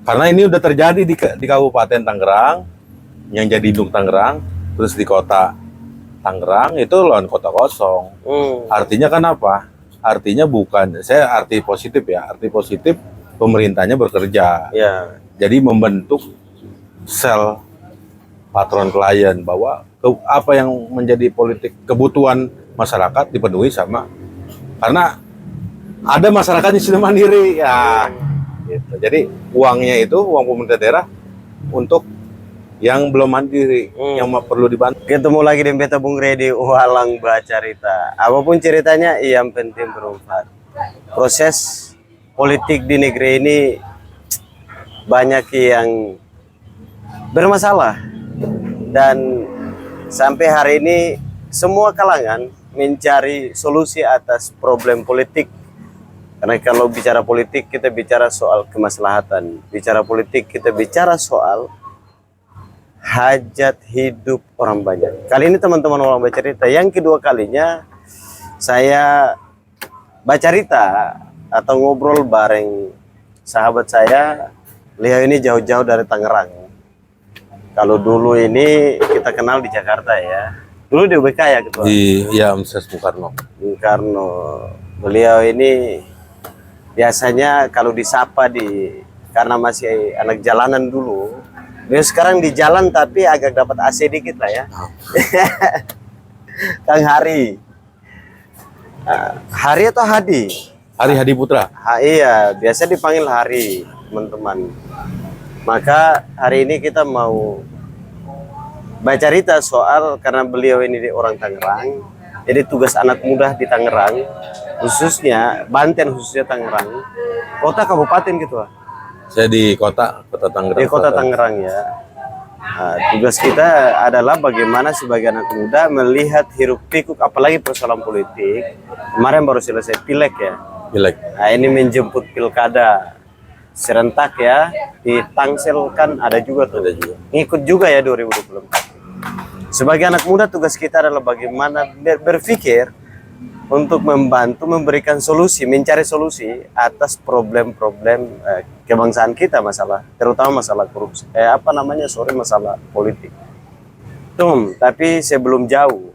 Karena ini udah terjadi di Kabupaten Tangerang, yang jadi induk Tangerang, terus di kota Tangerang itu lawan kota kosong. Artinya kan apa? Artinya bukan, saya arti positif ya, arti positif pemerintahnya bekerja. Ya. Jadi membentuk sel patron klien bahwa apa yang menjadi politik kebutuhan masyarakat dipenuhi sama, karena ada masyarakat yang sudah mandiri ya gitu. Jadi uangnya itu uang pemerintah daerah untuk yang belum mandiri, yang perlu dibantu. Ketemu lagi dengan beta Bung Redi Walang Bacarita. Apapun ceritanya, yang penting bermanfaat. Proses politik di negeri ini banyak yang bermasalah, dan sampai hari ini semua kalangan mencari solusi atas problem politik. Karena kalau bicara politik kita bicara soal kemaslahatan, bicara politik kita bicara soal hajat hidup orang banyak. Kali ini teman-teman Walang Bacarita yang kedua kalinya saya bacarita atau ngobrol bareng sahabat saya. Beliau ini jauh-jauh dari Tangerang. Kalau dulu ini kita kenal di Jakarta ya. Dulu di UBK ya ketua. Iya, Universitas Bung Karno. Bung Karno. Beliau ini biasanya kalau disapa karena masih anak jalanan dulu. Beliau sekarang di jalan tapi agak dapat AC dikit lah ya. Kang Hari. Hari atau Hadi? Hari Hadi Putra. Iya, biasa dipanggil Hari, teman-teman. Maka hari ini kita mau bacarita soal, karena beliau ini orang Tangerang. Jadi tugas anak muda di Tangerang, khususnya Banten, khususnya Tangerang, kota kabupaten gitu. Saya di kota Tangerang. Di kota Tangerang ya. Nah, tugas kita adalah bagaimana sebagai anak muda melihat hiruk pikuk, apalagi persoalan politik. Kemarin baru selesai pileg ya. Pileg. Nah, ini menjemput pilkada serentak ya, di Tangsel kan ada juga tuh. Ada juga. Ngikut juga ya 2024. Sebagai anak muda tugas kita adalah bagaimana berpikir untuk membantu memberikan solusi, mencari solusi atas problem-problem kebangsaan kita, masalah terutama masalah korupsi. Masalah politik. Tapi sebelum jauh,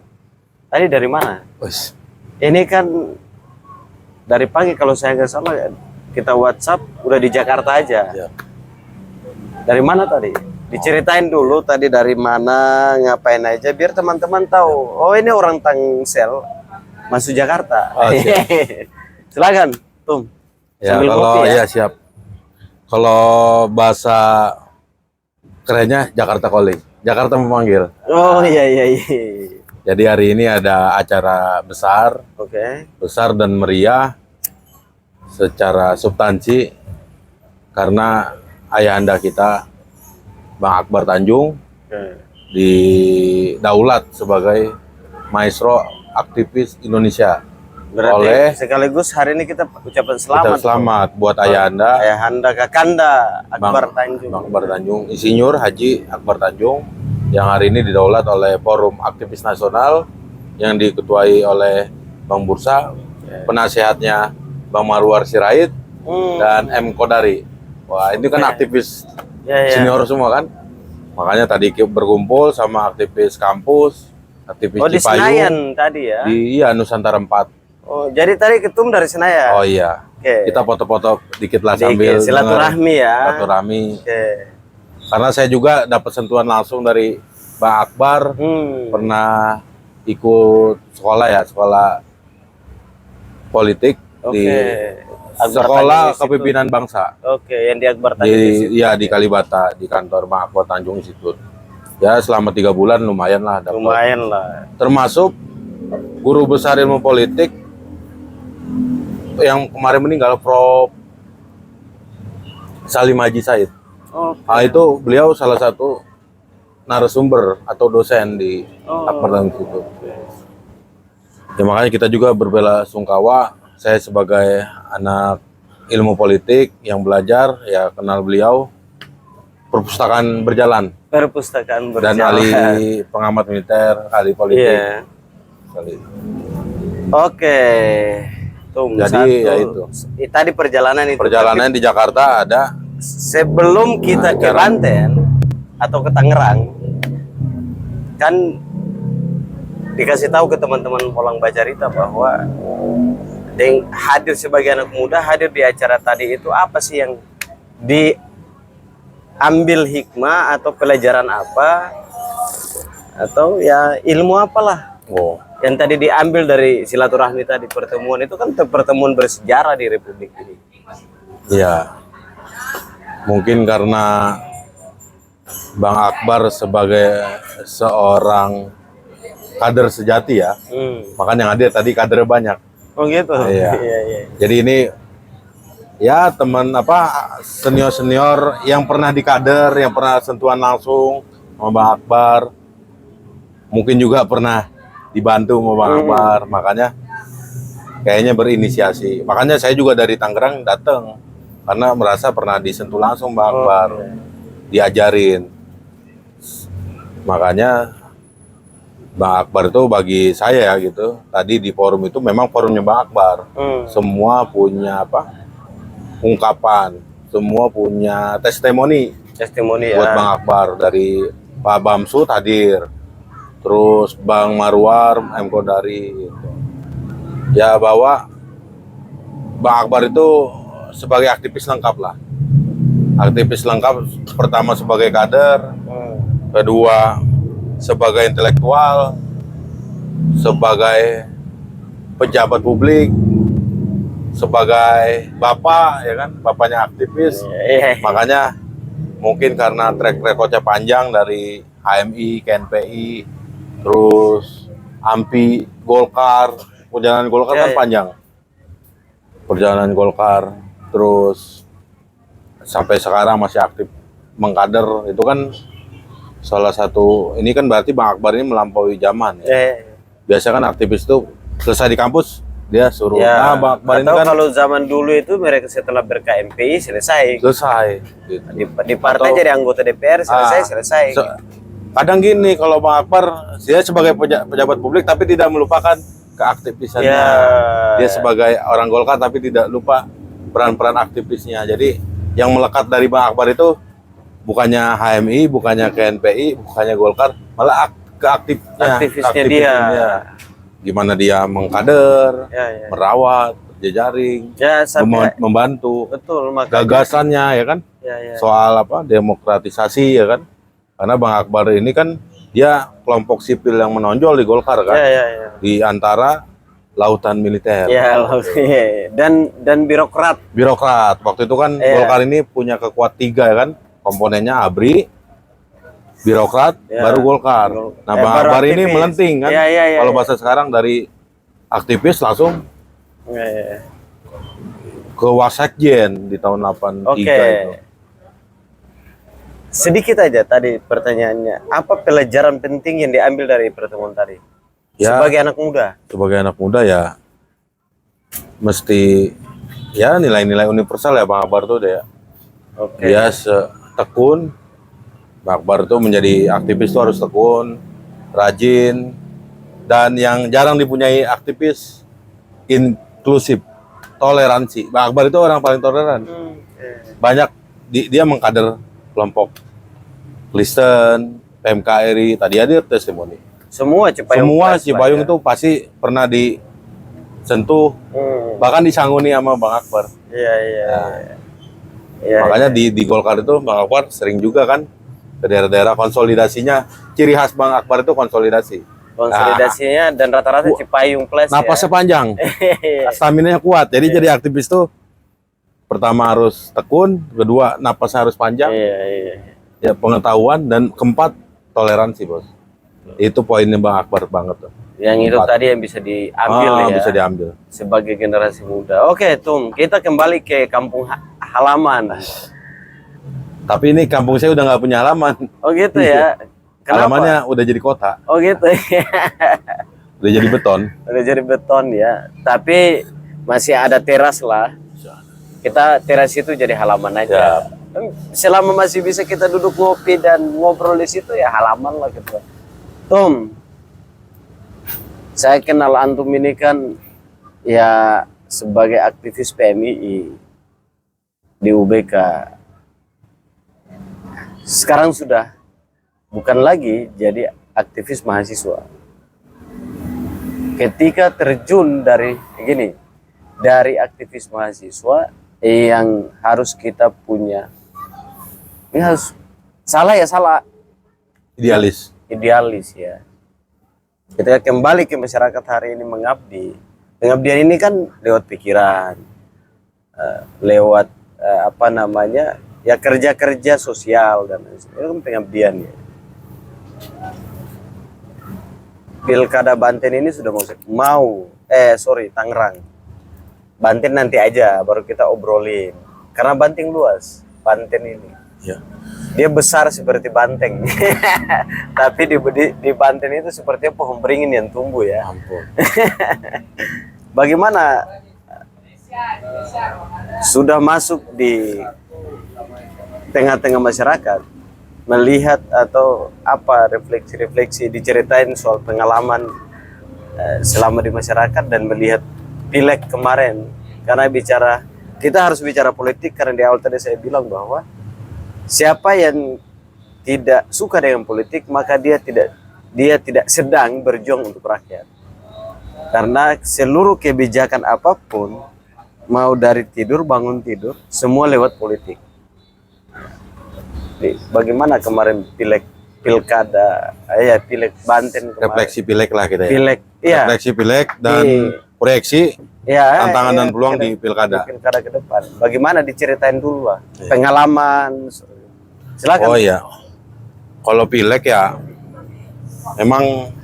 tadi dari mana? Ini kan dari pagi kalau saya nggak salah kita WhatsApp udah di Jakarta aja. Ya. Dari mana tadi? Diceritain dulu tadi dari mana, ngapain aja biar teman-teman tahu. Oh, ini orang Tangsel masuk Jakarta. Oh, Silakan, Tum. Ya, Sambil kalau kopi ya. siap. Kalau bahasa kerennya Jakarta Calling. Jakarta memanggil. Oh iya. Jadi hari ini ada acara besar, besar dan meriah secara substansi, karena ayahanda kita Bang Akbar Tanjung didaulat sebagai maestro aktivis Indonesia. Berarti sekaligus hari ini kita ucapan selamat. Buat ayahanda Kakanda Akbar Tanjung. Bang Akbar Tanjung, Insinyur Haji Akbar Tanjung, yang hari ini didaulat oleh Forum Aktivis Nasional yang diketuai oleh Bang Bursa, penasehatnya Bang Marwar Sirait dan M Kodari. Wah, ini kan aktivis senior semua kan. Makanya tadi berkumpul sama aktivis kampus, aktivis di Senayan tadi ya. Di Nusantara 4. Oh, jadi tadi ketum dari Senayan. Oh iya. Kita foto-foto dikit lah sambil silaturahmi ya. Silaturahmi. Karena saya juga dapat sentuhan langsung dari Bang Akbar. Pernah ikut sekolah politik di Sekolah Kepemimpinan Bangsa. Yang di Akbar Tanjung. Di Kalibata, di kantor Bang Akbar Tanjung Institut. Ya, selama 3 bulan lumayan lah. Termasuk guru besar ilmu politik yang kemarin meninggal, Prof. Salim Haji Said. Itu beliau salah satu narasumber atau dosen di Akbar Tanjung Institut. Ya, makanya kita juga berbela sungkawa. Saya sebagai anak ilmu politik yang belajar, ya kenal beliau. Perpustakaan berjalan. Dan ahli pengamat militer, ahli politik. Jadi ya itu. Tadi perjalanan di Jakarta ada sebelum kita ke Banten atau ke Tangerang, kan dikasih tahu ke teman-teman Polang Bacarita bahwa hadir sebagai anak muda, hadir di acara tadi itu apa sih yang diambil hikmah atau pelajaran apa atau ya ilmu apalah yang tadi diambil dari silaturahmi tadi, pertemuan itu kan pertemuan bersejarah di Republik ini. Ya, mungkin karena Bang Akbar sebagai seorang kader sejati ya, makanya yang hadir tadi kadernya banyak. Oh gitu. Iya. Jadi ini ya teman senior yang pernah di kader, yang pernah sentuhan langsung sama Bang Akbar, mungkin juga pernah dibantu sama Bang Akbar, makanya kayaknya berinisiasi. Makanya saya juga dari Tangerang datang karena merasa pernah disentuh langsung Bang Akbar, diajarin. Makanya Bang Akbar itu bagi saya gitu, tadi di forum itu memang forumnya Bang Akbar. Semua punya ungkapan, semua punya testimoni buat Bang Akbar. Dari Pak Bamsud hadir, terus Bang Marwar, M. Kodari gitu. Ya bahwa Bang Akbar itu sebagai aktivis lengkap lah. Aktivis lengkap, pertama sebagai kader, kedua sebagai intelektual, sebagai pejabat publik, sebagai bapak, ya kan, bapaknya aktivis. Makanya mungkin karena track recordnya panjang dari HMI, KNPI, terus AMPI, Golkar, perjalanan Golkar kan panjang. Perjalanan Golkar, terus sampai sekarang masih aktif mengkader, itu kan salah satu, ini kan berarti Bang Akbar ini melampaui zaman ya. Biasa kan aktivis itu selesai di kampus dia suruh. Nah, Bang Akbar ini kan kalau zaman dulu itu mereka setelah ber-KMPI selesai gitu. Di partai jadi anggota DPR selesai. Kadang gini, kalau Bang Akbar dia sebagai pejabat publik tapi tidak melupakan keaktivisannya. Dia sebagai orang Golkar tapi tidak lupa peran-peran aktivisnya. Jadi yang melekat dari Bang Akbar itu bukannya HMI, bukannya KNPI, bukannya Golkar, malah keaktivisnya dia. Gimana dia mengkader, merawat, jejaring, membantu, gagasannya ya kan, soal demokratisasi ya kan, karena Bang Akbar ini kan dia kelompok sipil yang menonjol di Golkar kan, di antara lautan militer, dan birokrat. Waktu itu kan Golkar ini punya kekuat 3 ya kan. Komponennya ABRI, birokrat, baru Golkar. Nah, Bang Akbar ini melenting kan. Kalau bahasa sekarang dari aktivis langsung ke Wasekjen di tahun 83 itu. Sedikit aja tadi pertanyaannya, apa pelajaran penting yang diambil dari pertemuan tadi? Sebagai anak muda. Sebagai anak muda ya mesti ya nilai-nilai universal ya Bang Akbar tuh deh. Dia tekun. Bang Akbar itu menjadi aktivis itu harus tekun, rajin, dan yang jarang dipunyai aktivis, inklusif, toleransi. Bang Akbar itu orang paling toleran. Banyak dia mengkader kelompok Kristen, PMKRI, tadi hadir testimoni. Semua Cipayung itu pasti pernah disentuh, bahkan disanguni sama Bang Akbar. Makanya di Golkar itu Bang Akbar sering juga kan ke daerah-daerah, konsolidasinya. Ciri khas Bang Akbar itu konsolidasinya dan rata-rata Cipayung plus. Napas sepanjang, stamina-nya kuat. Jadi jadi aktivis tuh pertama harus tekun, kedua napas harus panjang, ya pengetahuan, dan keempat toleransi bos. Itu poinnya Bang Akbar banget tuh. Yang itu tadi yang bisa diambil bisa diambil sebagai generasi muda. Oke, Tum, kita kembali ke kampung halaman. Tapi ini kampung saya udah nggak punya halaman. Oh gitu ya. Kenapa? Halamannya udah jadi kota. Oh gitu. Udah jadi beton. Udah jadi beton ya. Tapi masih ada teras lah. Kita teras itu jadi halaman aja. Selama masih bisa kita duduk ngopi dan ngobrol di situ ya halaman lah gitu. Tum, saya kenal antum ini kan ya sebagai aktivis PMII di UBK. sekarang sudah bukan lagi jadi aktivis mahasiswa. Ketika terjun dari aktivis mahasiswa yang harus kita punya, ini harus salah Idealis. idealis ya. Ketika kembali ke masyarakat hari ini mengabdi, pengabdian ini kan lewat pikiran, lewat apa namanya, ya kerja-kerja sosial dan lain sebagainya, itu kan pengabdian ya. Pilkada Banten ini sudah Tangerang. Banten nanti aja baru kita obrolin. Karena Banten luas, Banten ini. Ya. Dia besar seperti banteng. Tapi di Banten itu seperti pohon beringin yang tumbuh ya. Ampun. Bagaimana sudah masuk di tengah-tengah masyarakat, melihat atau apa refleksi-refleksi diceritain soal pengalaman selama di masyarakat dan melihat pileg kemarin. Karena kita harus bicara politik karena di awal tadi saya bilang bahwa siapa yang tidak suka dengan politik maka dia tidak sedang berjuang untuk rakyat. Karena seluruh kebijakan apapun, mau dari bangun tidur, semua lewat politik. Bagaimana kemarin pileg Banten kemarin. Refleksi pileg lah kita ya. Pileg, iya. Refleksi pileg dan proyeksi tantangan dan peluang di pilkada. Di pilkada ke depan. Bagaimana diceritain dulu lah. Pengalaman. Silakan. Oh iya. Kalau pileg ya memang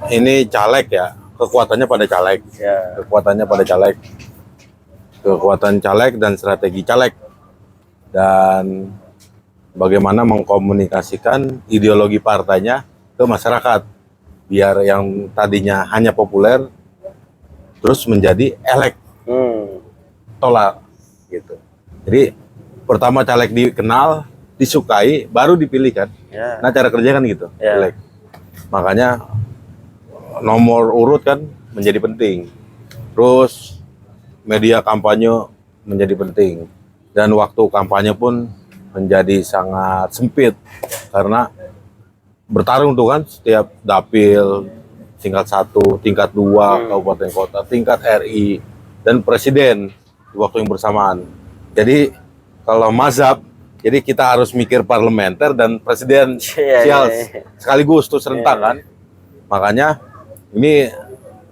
ini caleg ya, kekuatannya pada caleg. Ya. Kekuatannya pada caleg. Kekuatan caleg dan strategi caleg. Dan bagaimana mengkomunikasikan ideologi partainya ke masyarakat biar yang tadinya hanya populer terus menjadi tolak gitu. Jadi pertama caleg dikenal, disukai, baru dipilih kan. Ya. Nah cara kerja kan gitu. Ya. Caleg. Makanya nomor urut kan menjadi penting. Terus media kampanye menjadi penting dan waktu kampanye pun menjadi sangat sempit karena bertarung tuh kan setiap dapil tingkat 1, tingkat 2 kabupaten kota, tingkat RI dan presiden di waktu yang bersamaan. Jadi kalau mazhab, jadi kita harus mikir parlementer dan presiden sekaligus tuh serentak kan. Makanya ini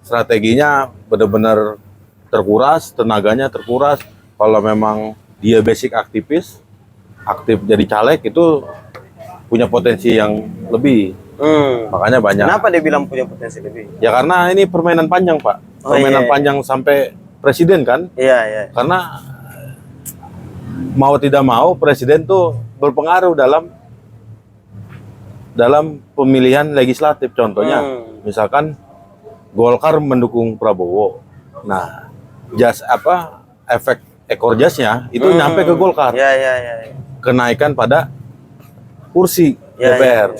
strateginya benar-benar terkuras, tenaganya terkuras. Kalau memang dia basic aktif jadi caleg itu punya potensi yang lebih. Makanya banyak. Kenapa dia bilang punya potensi lebih? Ya karena ini permainan panjang Pak. Permainan panjang sampai presiden kan. Iya. Karena mau tidak mau presiden tuh berpengaruh dalam pemilihan legislatif. Contohnya misalkan Golkar mendukung Prabowo. Nah, efek ekor jasnya itu nyampe ke Golkar. Iya. Kenaikan pada kursi DPR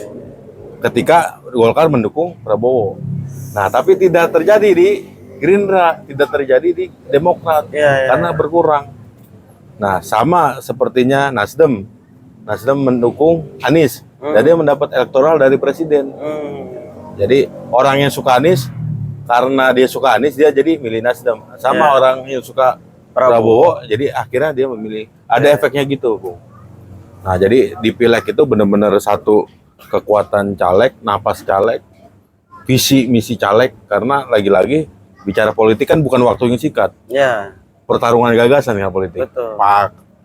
ketika Golkar mendukung Prabowo. Nah, tapi tidak terjadi di Gerindra, tidak terjadi di Demokrat karena berkurang. Nah, sama sepertinya Nasdem mendukung Anies, jadi dia mendapat elektoral dari presiden. Jadi orang yang suka Anies karena dia suka Anies dia jadi milih Nasdem. Sama orang yang suka Prabowo, jadi akhirnya dia memilih. Ada efeknya gitu, Bung. Nah, jadi di pileg itu benar-benar satu kekuatan caleg, napas caleg, visi misi caleg, karena lagi-lagi bicara politik kan bukan waktu yang singkat. Ya. Pertarungan gagasan ya politik. Betul.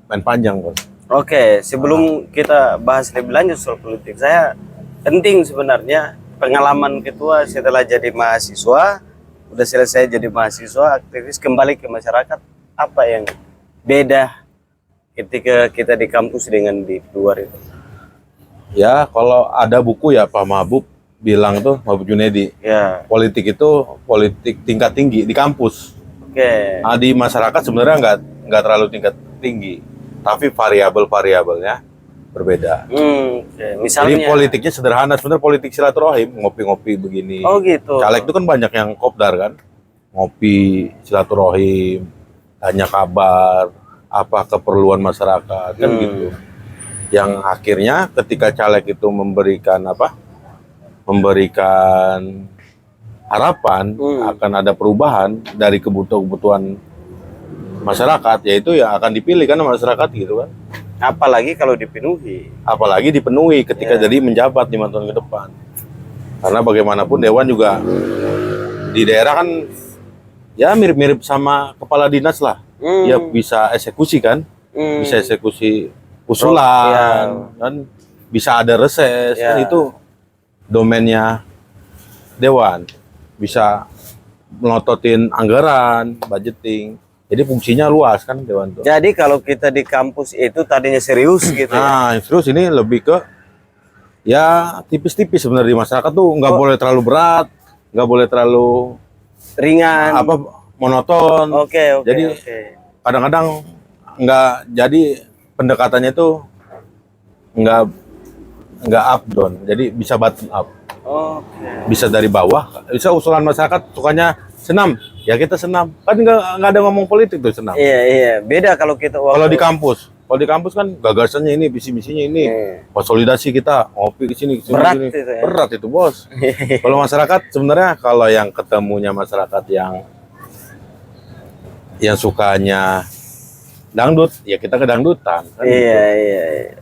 Main panjang, Bos. Oke, sebelum kita bahas lebih lanjut soal politik, saya penting sebenarnya pengalaman ketua setelah jadi mahasiswa, udah selesai jadi mahasiswa, aktivis kembali ke masyarakat, apa yang beda ketika kita di kampus dengan di luar itu? Ya, kalau ada buku ya Pak Mahbub bilang tuh, Mahbub Junedi, Ya. politik itu politik tingkat tinggi di kampus. Oke. Nah, di masyarakat sebenarnya nggak terlalu tingkat tinggi, tapi variabelnya berbeda. Oke. Misalnya. Jadi politiknya sederhana, sebenarnya politik silaturahim, ngopi-ngopi begini. Oh gitu. Caleg itu kan banyak yang kopdar kan, ngopi, silaturahim, tanya kabar, apa keperluan masyarakat kan gitu. yang akhirnya ketika caleg itu memberikan memberikan harapan akan ada perubahan dari kebutuhan masyarakat, yaitu yang akan dipilih kan masyarakat gitu kan. Apalagi kalau dipenuhi. Apalagi dipenuhi ketika jadi menjabat 5 tahun ke depan. Karena bagaimanapun Dewan juga di daerah kan ya mirip-mirip sama kepala dinas lah. Dia bisa eksekusi kan, bisa eksekusi usulan, kan bisa ada reses, kan itu domainnya Dewan. Bisa melototin anggaran, budgeting. Jadi fungsinya luas kan Dewan tuh. Jadi kalau kita di kampus itu tadinya serius gitu ya. Nah, terus ini lebih ke ya tipis-tipis sebenarnya di masyarakat tuh nggak boleh terlalu berat, nggak boleh terlalu Ringan. monoton. Oke. Jadi kadang-kadang nggak, jadi pendekatannya tuh nggak up down, jadi bisa bottom up. Bisa dari bawah, bisa usulan masyarakat sukanya senam, ya kita senam. Kan nggak ada ngomong politik tuh senam. Iya. Beda kalau kita Kalau di kampus, kan gagasannya ini, visi misinya ini, konsolidasi kita ngopi ke sini, berat sini. itu ya. Berat itu bos. Kalau masyarakat sebenarnya, kalau yang ketemunya masyarakat yang sukanya dangdut, ya kita ke dangdutan. Kan Iya.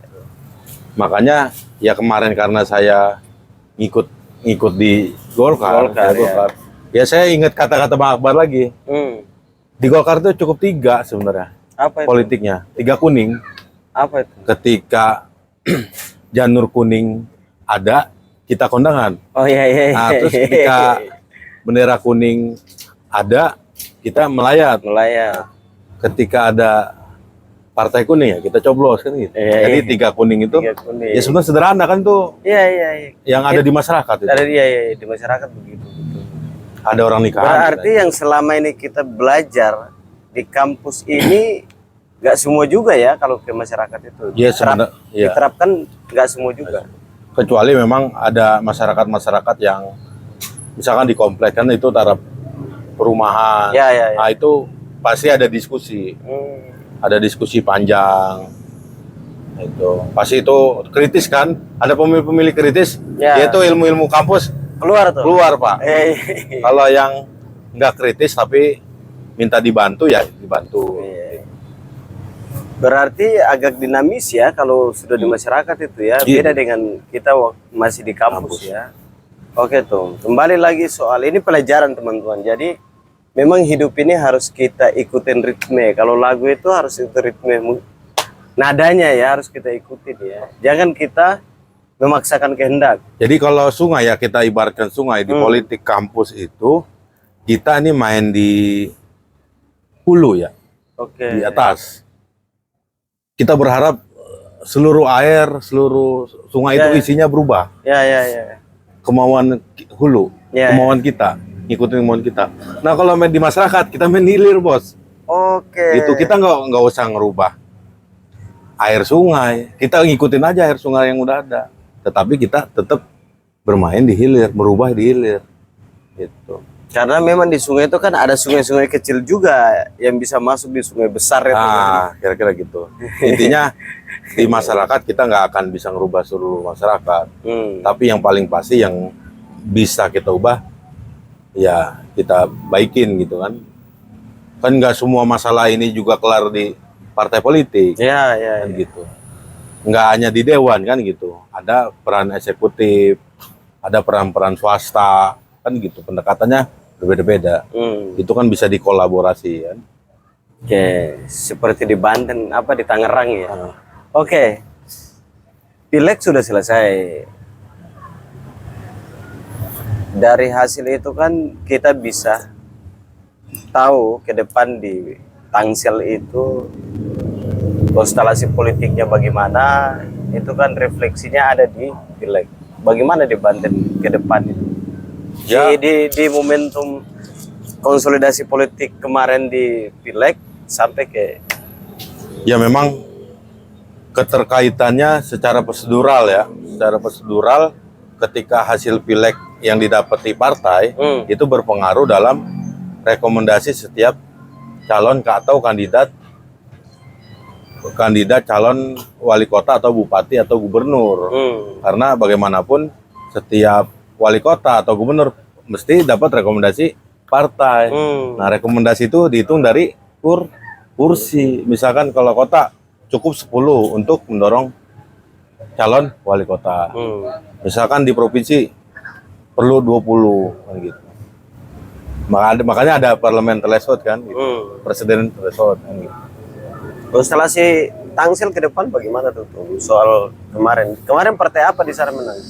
Makanya ya kemarin karena saya ngikut di Golkar. Ya saya ingat kata-kata Bang Akbar lagi. Di Golkar itu cukup 3 sebenarnya. Apa itu? Politiknya 3 kuning. Apa itu? Ketika janur kuning ada, kita kondangan. Oh iya. Nah, terus ketika bendera kuning ada, kita melayat. Ketika ada partai kuning ya kita coblos kan gitu. Jadi 3 kuning itu ya sebenarnya sederhana kan tuh. Iya. Yang ada di masyarakat itu. Iya, di masyarakat begitu. Ada orang nikahan. Berarti yang selama ini kita belajar di kampus ini nggak semua juga ya kalau ke masyarakat itu. Iya sebenarnya. Diterapkan nggak semua juga. Kecuali memang ada masyarakat yang misalkan di komplek kan itu taraf perumahan. Iya. Nah itu pasti ada diskusi. Ada diskusi panjang. Itu pasti itu kritis kan. Ada pemilih-pemilih kritis. Yaitu ilmu-ilmu kampus keluar Pak. Kalau yang nggak kritis tapi minta dibantu ya dibantu. Berarti agak dinamis ya kalau sudah di masyarakat itu ya. Beda dengan kita masih di kampus ya. Oke tuh. Kembali lagi soal ini pelajaran teman-teman. Jadi memang hidup ini harus kita ikutin ritme. Kalau lagu itu harus ikut ritme nadanya ya, harus kita ikutin ya. Jangan kita memaksakan kehendak. Jadi kalau sungai ya, kita ibaratkan sungai di politik kampus itu, kita ini main di hulu ya. Di atas. Kita berharap seluruh air, seluruh sungai itu isinya berubah. Ya. Kemauan hulu, kemauan kita. Ngikutin kemauan kita. Nah kalau main di masyarakat, kita main hilir bos. Itu kita nggak usah ngerubah air sungai, kita ngikutin aja air sungai yang udah ada. Tetapi kita tetap bermain di hilir, merubah di hilir. Gitu. Karena memang di sungai itu kan ada sungai-sungai kecil juga yang bisa masuk di sungai besar itu. Nah, kira-kira gitu. Intinya di masyarakat kita nggak akan bisa ngerubah seluruh masyarakat. Tapi yang paling pasti yang bisa kita ubah ya kita baikin gitu kan. Kan nggak semua masalah ini juga kelar di partai politik. Kan gitu. Nggak hanya di dewan kan gitu. Ada peran eksekutif, ada peran-peran swasta kan gitu. Pendekatannya berbeda-beda. Itu kan bisa dikolaborasi kan. Seperti di Banten di Tangerang ya. Pileg sudah selesai. Dari hasil itu kan kita bisa tahu ke depan di Tangsel itu konstelasi politiknya bagaimana, itu kan refleksinya ada di pileg. Bagaimana di Banten ke depan itu? Di momentum konsolidasi politik kemarin di pileg sampai ke ya memang keterkaitannya secara prosedural ya, secara prosedural ketika hasil pileg yang didapati partai itu berpengaruh dalam rekomendasi setiap calon atau kandidat kandidat calon wali kota atau bupati atau gubernur. Karena bagaimanapun setiap wali kota atau gubernur mesti dapat rekomendasi partai. Nah, rekomendasi itu dihitung dari kursi. Misalkan kalau kota cukup 10 untuk mendorong calon wali kota. Misalkan di provinsi perlu 20 kan gitu. Makanya ada parlemen threshold kan gitu. Presiden threshold kan gitu. Konstelasi Tangsel ke depan bagaimana tuh soal kemarin? Kemarin partai apa di sana menang?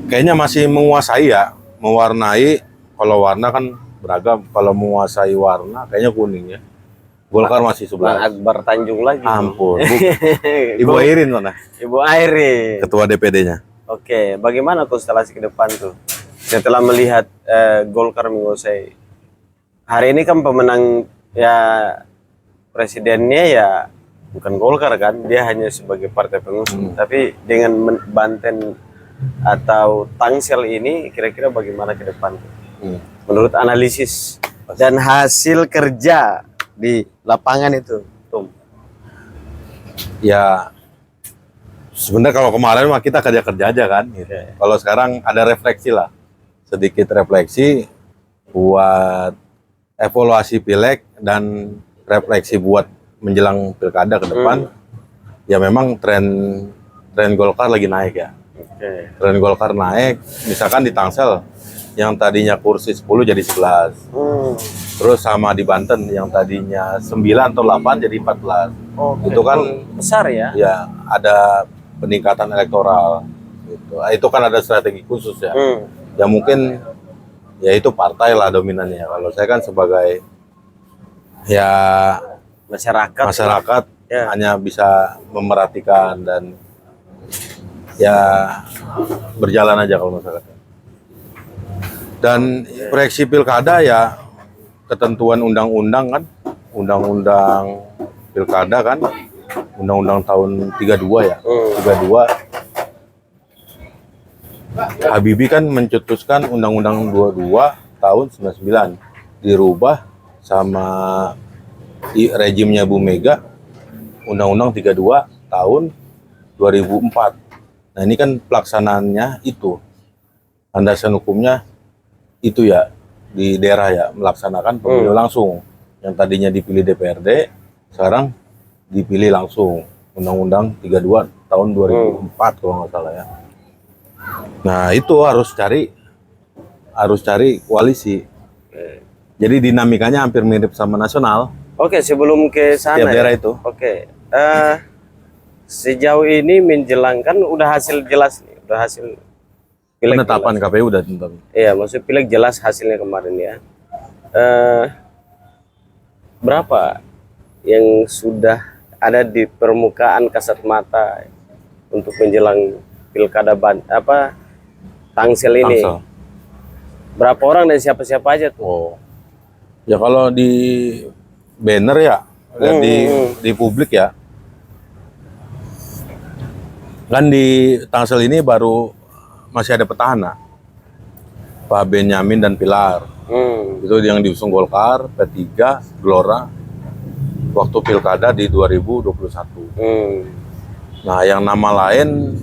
Kayaknya masih menguasai ya, mewarnai. Kalau warna kan beragam, kalau menguasai warna kayaknya kuning ya. Golkar masih Bang 11. Akbar Tanjung lagi. Ampun. Ibu Airin mana? Ibu Airin. Ketua DPD-nya. Oke, bagaimana konstelasi ke depan tuh? Setelah melihat Golkar menguasai. Hari ini kan pemenang ya presidennya ya bukan Golkar kan, dia hanya sebagai partai pengusung. Tapi dengan Banten atau Tangsel ini kira-kira bagaimana ke depan? Menurut analisis dan hasil kerja di lapangan itu, Tom. Ya sebenarnya kalau kemarin mah kita kerja-kerja aja kan gitu. Kalau sekarang ada refleksi lah. Sedikit refleksi buat evaluasi pileg dan refleksi buat menjelang pilkada ke depan. Ya memang tren Golkar lagi naik ya. Tren Golkar naik, misalkan di Tangsel yang tadinya kursi 10 jadi 11. Terus sama di Banten yang tadinya 9 atau 8 jadi 14. Itu kan besar ya. Ya, ada peningkatan elektoral gitu. Itu kan ada strategi khusus ya. Ya mungkin ya itu partai lah dominannya. Kalau saya kan sebagai ya masyarakat ya. Hanya bisa memerhatikan dan ya berjalan aja kalau masyarakat. Dan proyeksi pilkada ya ketentuan undang-undang kan, undang-undang pilkada kan, undang-undang tahun 32 ya, 32. Habibie kan mencetuskan undang-undang 22 tahun 99 dirubah sama rejimnya Bu Mega, undang-undang 32 tahun 2004. Nah ini kan pelaksanaannya itu, landasan hukumnya itu ya di daerah ya melaksanakan pemilu langsung. Yang tadinya dipilih DPRD, sekarang dipilih langsung. Undang-undang 32 tahun 2004 kalau nggak salah ya. Nah itu harus cari koalisi. Jadi dinamikanya hampir mirip sama nasional. Oke, sebelum ke sana Setiap daerah ya. itu. Oke. Sejauh ini menjelang kan udah hasil jelas nih, udah hasil pileg Penetapan jelas. KPU udah tentu. Iya, maksud pileg jelas hasilnya kemarin ya. Berapa yang sudah ada di permukaan kasat mata untuk menjelang pilkada Tangsel ini? Tangsel. Berapa orang dan siapa-siapa aja tuh? Oh. Ya kalau di banner ya, lihat di publik ya. Kan di Tangsel ini baru masih ada petahana. Pak Benyamin dan Pilar. Itu yang diusung Golkar, P3, Gelora waktu pilkada di 2021. Nah, yang nama lain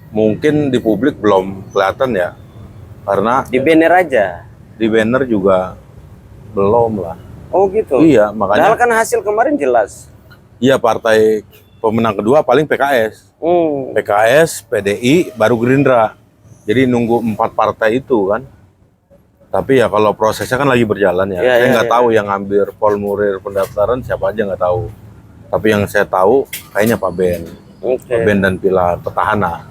mungkin di publik belum kelihatan ya. Karena Di banner aja. di banner juga belum lah. Oh gitu. Iya, makanya Padahal kan hasil kemarin jelas. iya partai pemenang kedua paling PKS. PKS, PDI, baru Gerindra. Jadi nunggu 4 partai itu kan. Tapi ya kalau prosesnya kan lagi berjalan ya. Saya nggak tahu yang ngambil formulir pendaftaran siapa aja nggak tahu. Tapi yang saya tahu kayaknya Pak Ben. Pak Ben dan Pilar petahana.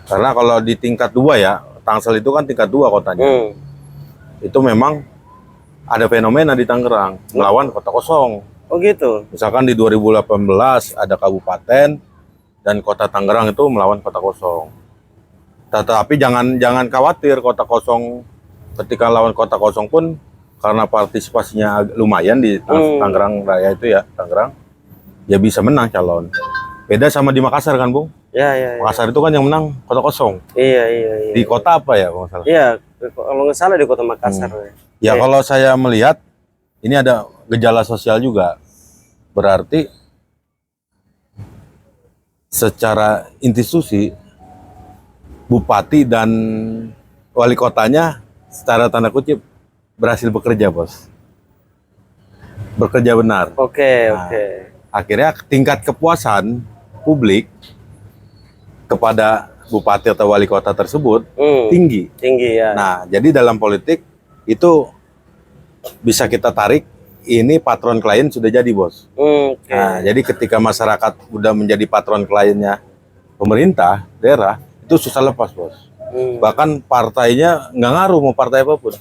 Karena kalau di tingkat 2 ya, Tangsel itu kan tingkat 2 kotanya. Itu memang ada fenomena di Tangerang melawan kota kosong. Oh gitu. Misalkan di 2018 ada kabupaten dan kota Tangerang itu melawan kota kosong. Tetapi jangan khawatir kota kosong, ketika lawan kota kosong pun karena partisipasinya lumayan di Tangerang Raya itu ya, Tangerang ya bisa menang calon. Beda sama di Makassar kan, Bung? Ya. Makassar itu kan yang menang kota kosong. Iya. Di kota apa ya kalau nggak salah? Iya, kalau nggak salah di kota Makassar. Ya kalau saya melihat ini ada gejala sosial juga. Berarti secara institusi bupati dan wali kotanya secara tanda kutip berhasil bekerja, Bos. Bekerja benar. Oke, Nah, oke. akhirnya tingkat kepuasan publik kepada bupati atau wali kota tersebut tinggi. Tinggi ya. Nah, jadi dalam politik itu bisa kita tarik, ini patron klien sudah jadi, Bos. Oke. Nah, jadi ketika masyarakat udah menjadi patron kliennya pemerintah daerah, itu susah lepas, Bos. Bahkan partainya nggak ngaruh mau partai apapun.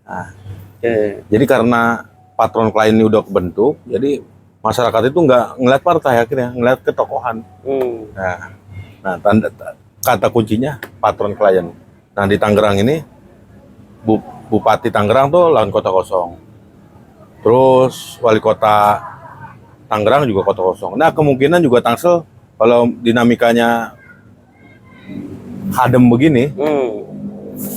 Nah, Oke. jadi karena patron klien ini udah kebentuk, jadi masyarakat itu nggak ngeliat partai, akhirnya ngeliat ketokohan. Nah, kata kuncinya patron klien. Nah, di Tangerang ini Bupati Tangerang tuh lawan kota kosong. Terus wali kota Tangerang juga kota kosong. Nah, kemungkinan juga Tangsel kalau dinamikanya adem begini,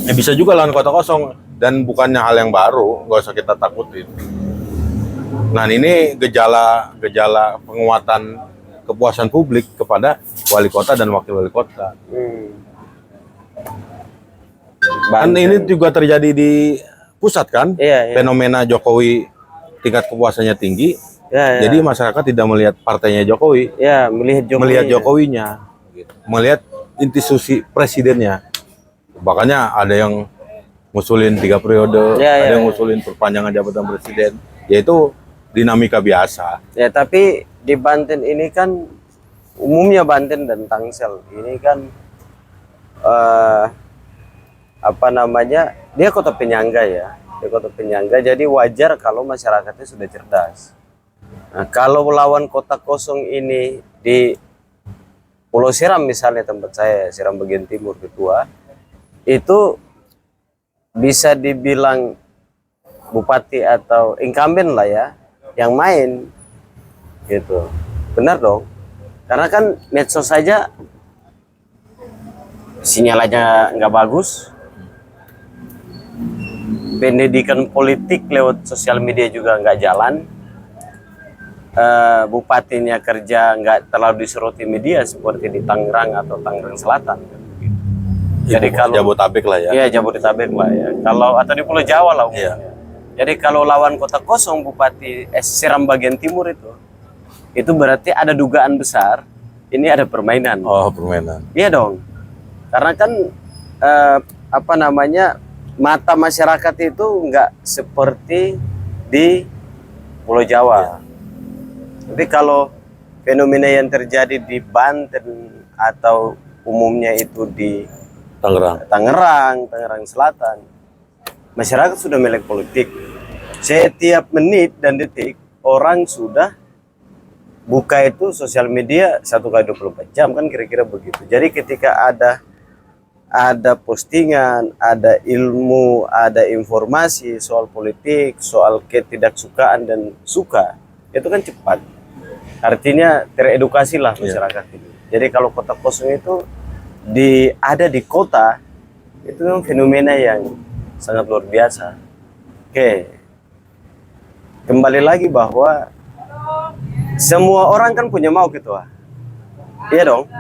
ya bisa juga lawan kota kosong, dan bukannya hal yang baru, nggak usah kita takutin. Nah, ini gejala penguatan kepuasan publik kepada wali kota dan wakil wali kota. Kan ini juga terjadi di pusat kan, Iya. fenomena Jokowi tingkat kepuasannya tinggi, Ya. jadi masyarakat tidak melihat partainya Jokowi, Ya, melihat Jokowinya, melihat institusi presidennya. Makanya ada yang ngusulin 3 periode, ada yang ngusulin perpanjangan jabatan presiden, yaitu dinamika biasa. Ya, tapi di Banten ini kan umumnya Banten dan Tangsel ini kan dia kota penyangga ya, jadi wajar kalau masyarakatnya sudah cerdas. Nah, kalau lawan kota kosong ini di Pulau Seram misalnya, tempat saya, Seram bagian timur Ketua, itu bisa dibilang bupati atau incumbent lah ya yang main gitu. Benar dong, karena kan medsos saja sinyal aja nggak bagus, pendidikan politik lewat sosial media juga nggak jalan, bupatinya kerja nggak terlalu disoroti media seperti di Tangerang atau Tangerang Selatan. Jadi kalau Jabotabek lah ya. Iya, Jabodetabek lah ya. Kalau atau di Pulau Jawa lah umumnya. Jadi kalau lawan kota kosong bupati Seram bagian timur itu berarti ada dugaan besar ini ada permainan. Oh, permainan. Iya dong. Karena kan mata masyarakat itu nggak seperti di Pulau Jawa. Tapi kalau fenomena yang terjadi di Banten atau umumnya itu di Tangerang Selatan, masyarakat sudah melek politik. Setiap menit dan detik orang sudah buka itu sosial media 1x24 jam kan, kira-kira begitu. Jadi ketika ada postingan, ada ilmu, ada informasi soal politik, soal ketidaksukaan dan suka, itu kan cepat. Artinya teredukasi lah masyarakat ini. Jadi kalau kota kosong itu ada di kota, itu memang fenomena yang sangat luar biasa. Oke, kembali lagi bahwa semua orang kan punya mau ketua. Iya dong.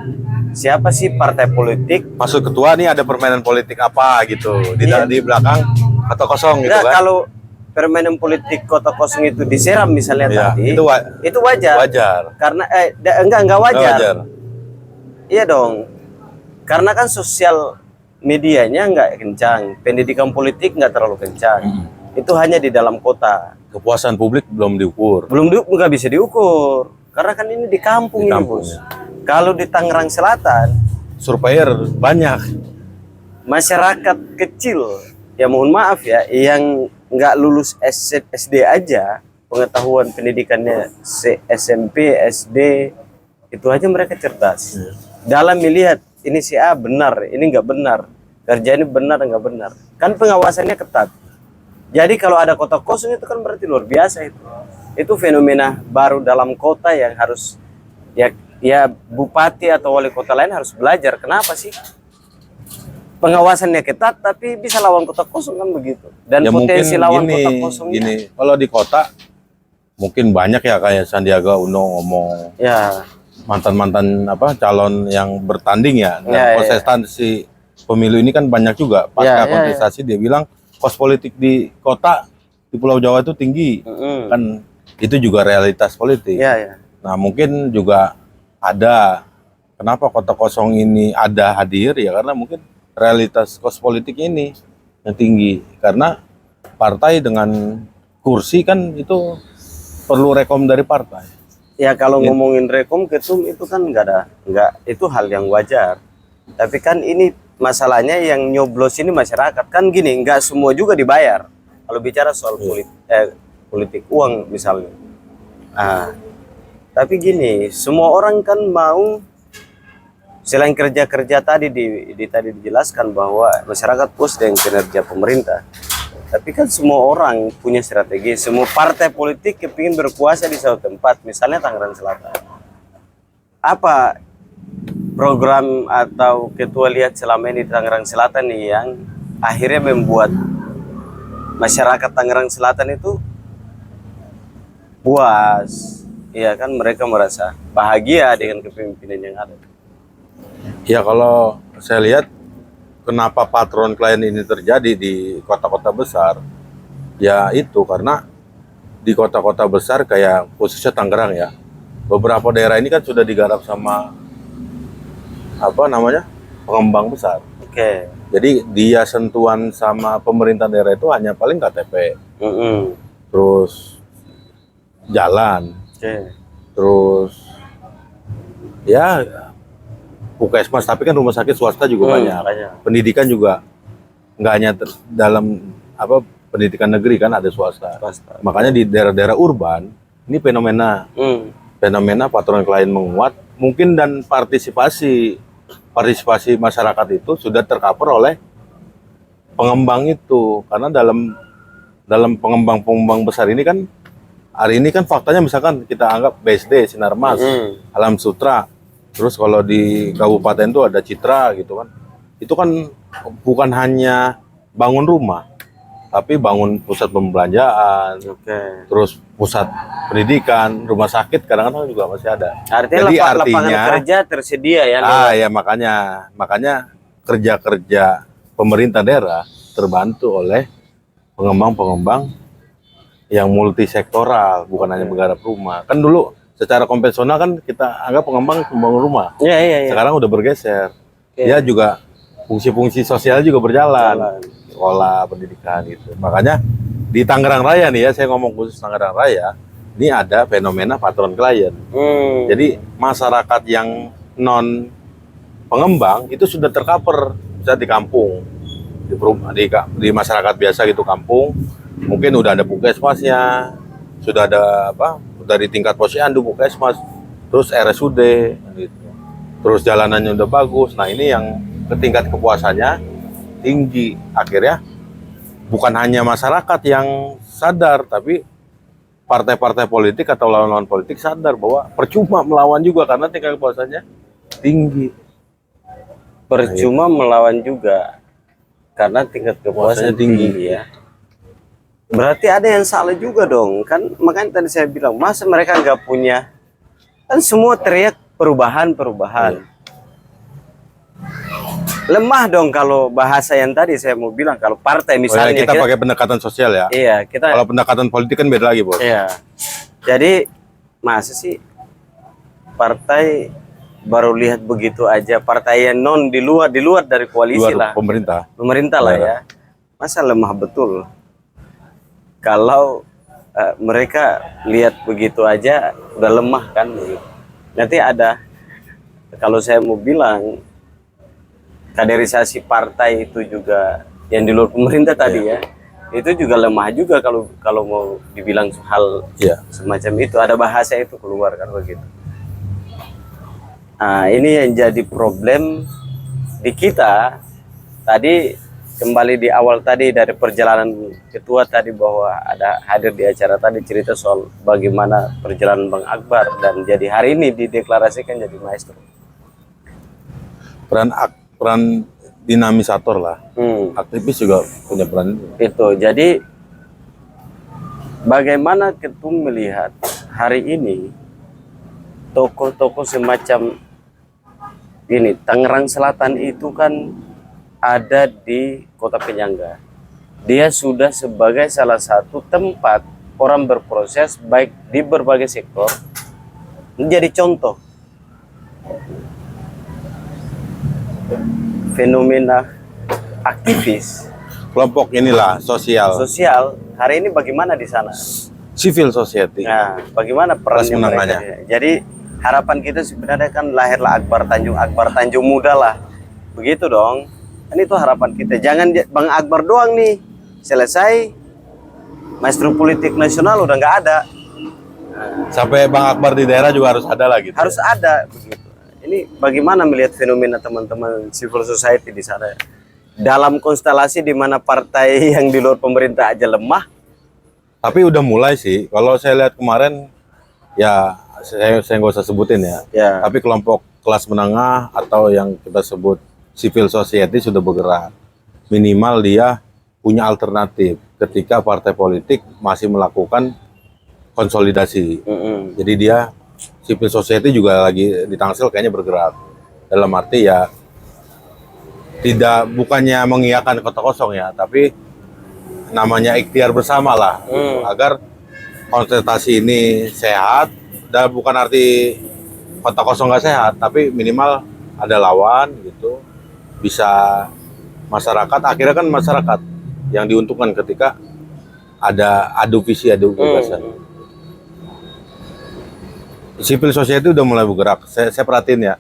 Siapa sih partai politik? Maksud ketua nih ada permainan politik apa gitu di belakang atau kosong gitu kan? Kalau permainan politik kota kosong itu diseram misalnya tadi, itu wajar. Karena enggak wajar. Iya dong. Karena kan sosial medianya nggak kencang, pendidikan politik nggak terlalu kencang. Itu hanya di dalam kota. Kepuasan publik belum diukur. Nggak bisa diukur. Karena kan ini di kampung ini, Bos. Kalau di Tangerang Selatan, surveyor banyak. Masyarakat kecil, ya mohon maaf ya, yang nggak lulus SD aja, pengetahuan pendidikannya SMP, SD, itu aja mereka cerdas. Dalam melihat ini si A benar, ini nggak benar, kerja ini benar nggak benar, kan pengawasannya ketat. Jadi kalau ada kota kosong itu kan berarti luar biasa itu fenomena baru dalam kota yang harus ya bupati atau wali kota lain harus belajar. Kenapa sih pengawasannya ketat tapi bisa lawan kota kosong kan begitu? Dan ya potensi lawan kota kosongnya. Kalau di kota mungkin banyak ya kayak Sandiaga Uno ngomong. Ya. mantan-mantan apa calon yang bertanding ya. Dan Ya, ya. kontestasi pemilu ini kan banyak juga. Ya, Pasca ya, kontestasi dia bilang kos politik di kota di Pulau Jawa itu tinggi. Kan itu juga realitas politik. Ya, ya. Nah, mungkin juga ada kenapa kota kosong ini ada hadir ya karena mungkin realitas kos politik ini yang tinggi. Karena partai dengan kursi kan itu perlu rekom dari partai. Ya kalau ngomongin rekom ketum itu kan nggak itu hal yang wajar. Tapi kan ini masalahnya yang nyoblos ini masyarakat kan gini, nggak semua juga dibayar. Kalau bicara soal politik uang misalnya. Ah, tapi gini, semua orang kan mau selain kerja-kerja tadi tadi dijelaskan bahwa masyarakat puas dengan kinerja pemerintah. Tapi kan semua orang punya strategi, semua partai politik kepingin berkuasa di suatu tempat, misalnya Tangerang Selatan. Apa program atau ketua lihat selama ini di Tangerang Selatan nih yang akhirnya membuat masyarakat Tangerang Selatan itu puas? Iya kan, mereka merasa bahagia dengan kepemimpinan yang ada. Ya kalau saya lihat kenapa patron klien ini terjadi di kota-kota besar, ya itu karena di kota-kota besar kayak khususnya Tangerang ya, beberapa daerah ini kan sudah digarap sama apa namanya pengembang besar. Oke. Jadi dia sentuhan sama pemerintah daerah itu hanya paling KTP, terus jalan, terus ya Puskesmas, tapi kan rumah sakit swasta juga banyak. Pendidikan juga nggak hanya dalam apa pendidikan negeri kan ada swasta. Makanya di daerah-daerah urban ini fenomena patron klien menguat mungkin dan partisipasi masyarakat itu sudah tercover oleh pengembang itu karena dalam pengembang besar ini kan hari ini kan faktanya misalkan kita anggap BSD Sinarmas, Alam Sutra. Terus kalau di kabupaten itu ada Citra gitu kan. Itu kan bukan hanya bangun rumah, tapi bangun pusat pembelanjaan, terus pusat pendidikan, rumah sakit kadang-kadang juga masih ada. Jadi lapangan kerja tersedia ya. Ya makanya kerja-kerja pemerintah daerah terbantu oleh pengembang-pengembang yang multisektoral, bukan hanya menggarap rumah. Kan dulu secara konvensional kan kita anggap pengembang rumah. Iya. Sekarang udah bergeser. Dia juga fungsi-fungsi sosial juga berjalan. Sekolah, pendidikan gitu. Makanya di Tangerang Raya nih ya, saya ngomong khusus Tangerang Raya, ini ada fenomena patron klien. Jadi masyarakat yang non pengembang itu sudah tercover, bisa di kampung, di masyarakat biasa gitu kampung, mungkin udah ada puskesmasnya, sudah ada apa? Dari tingkat posyandu, puskesmas, terus RSUD, gitu. Terus jalanannya udah bagus. Nah ini yang tingkat kepuasannya tinggi. Akhirnya bukan hanya masyarakat yang sadar, tapi partai-partai politik atau lawan-lawan politik sadar bahwa percuma melawan juga karena tingkat kepuasannya tinggi. Percuma melawan juga karena tingkat kepuasannya tinggi ya. Berarti ada yang salah juga dong, kan makanya tadi saya bilang masa mereka nggak punya, kan semua teriak perubahan. Lemah dong kalau bahasa yang tadi saya mau bilang, kalau partai misalnya kita pakai pendekatan sosial ya. Iya, kalau pendekatan politik kan beda lagi, Bos. Iya. Jadi masa sih partai baru lihat begitu aja, partai yang non di luar dari koalisi lah. Pemerintah lah ya. Masa lemah betul. Kalau mereka lihat begitu aja udah lemah kan. Nanti ada, kalau saya mau bilang kaderisasi partai itu juga yang di luar pemerintah tadi ya, itu juga lemah juga kalau mau dibilang hal semacam itu, ada bahasa itu keluar kan begitu. Nah ini yang jadi problem di kita tadi. Kembali di awal tadi dari perjalanan ketua tadi bahwa ada hadir di acara tadi cerita soal bagaimana perjalanan Bang Akbar dan jadi hari ini dideklarasikan jadi maestro. Peran dinamisator lah. Aktivis juga punya peran itu. Jadi bagaimana ketum melihat hari ini tokoh-tokoh semacam ini. Tangerang Selatan itu kan ada di kota penyangga. Dia sudah sebagai salah satu tempat orang berproses baik di berbagai sektor, menjadi contoh fenomena aktivis Kelompok inilah sosial, sosial hari ini bagaimana di sana? civil society. Nah, bagaimana perannya Kelas mereka? menengahnya. Jadi harapan kita sebenarnya kan lahirlah Akbar Tanjung Muda lah, begitu dong. Kan itu harapan kita. Jangan Bang Akbar doang nih selesai, maestro politik nasional udah nggak ada. Sampai Bang Akbar di daerah juga harus ada lah gitu. Harus ada begitu. Ini bagaimana melihat fenomena teman-teman civil society di sana dalam konstelasi di mana partai yang di luar pemerintah aja lemah. Tapi udah mulai sih. Kalau saya lihat kemarin, ya saya nggak usah sebutin ya. Ya. Tapi kelompok kelas menengah atau yang kita sebut civil society sudah bergerak. Minimal dia punya alternatif ketika partai politik masih melakukan konsolidasi. Jadi dia civil society juga lagi di Tangsel kayaknya bergerak. Dalam arti ya bukannya mengiyakan kota kosong ya, tapi namanya ikhtiar bersama lah agar kontestasi ini sehat. Dan bukan arti kota kosong nggak sehat, tapi minimal ada lawan gitu, bisa masyarakat, akhirnya kan masyarakat yang diuntungkan ketika ada adu visi, adu gagasan. Civil society udah mulai bergerak. Saya perhatiin ya,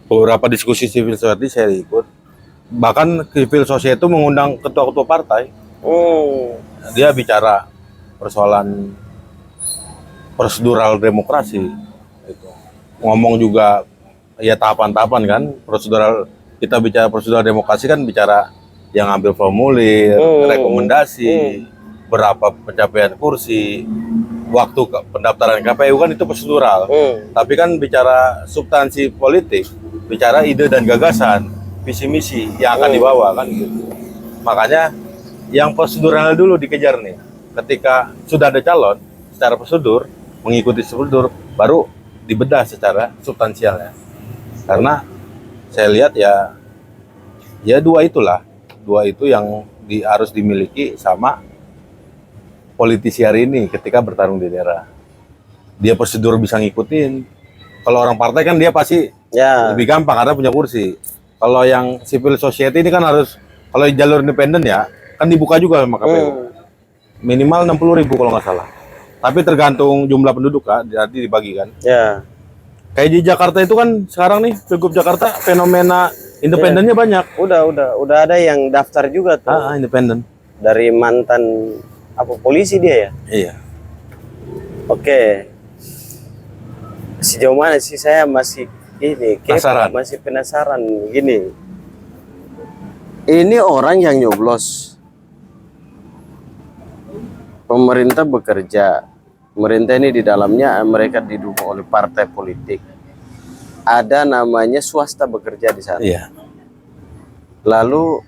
beberapa diskusi civil society saya ikut. Bahkan civil society itu mengundang ketua-ketua partai. Dia bicara persoalan prosedural demokrasi. Gitu. Ngomong juga ya tahapan-tahapan kan. Prosedural, kita bicara prosedural demokrasi kan bicara yang ambil formulir, rekomendasi, berapa pencapaian kursi, waktu pendaftaran KPU kan itu prosedural. Tapi kan bicara substansi politik, bicara ide dan gagasan, visi misi yang akan dibawa kan gitu. Makanya yang prosedural dulu dikejar nih. Ketika sudah ada calon, secara prosedur mengikuti prosedur, baru dibedah secara substansialnya. Karena saya lihat ya dua itu yang harus dimiliki sama politisi hari ini ketika bertarung di daerah. Dia prosedur bisa ngikutin. Kalau orang partai kan dia pasti lebih gampang karena punya kursi. Kalau yang civil society ini kan harus, kalau jalur independen ya, kan dibuka juga sama KPU. Minimal 60.000 kalau nggak salah. Tapi tergantung jumlah penduduk kan, jadi dibagi kan. Ya. Kayak di Jakarta itu kan sekarang nih, Pilgub Jakarta fenomena independennya banyak. Udah ada yang daftar juga tuh. Independen. Dari mantan polisi dia ya? Iya. Oke. Sejauh mana sih saya masih masih penasaran gini. Ini orang yang nyoblos. Pemerintah bekerja. Pemerintah ini di dalamnya mereka didukung oleh partai politik. Ada namanya swasta bekerja di sana. Iya. Lalu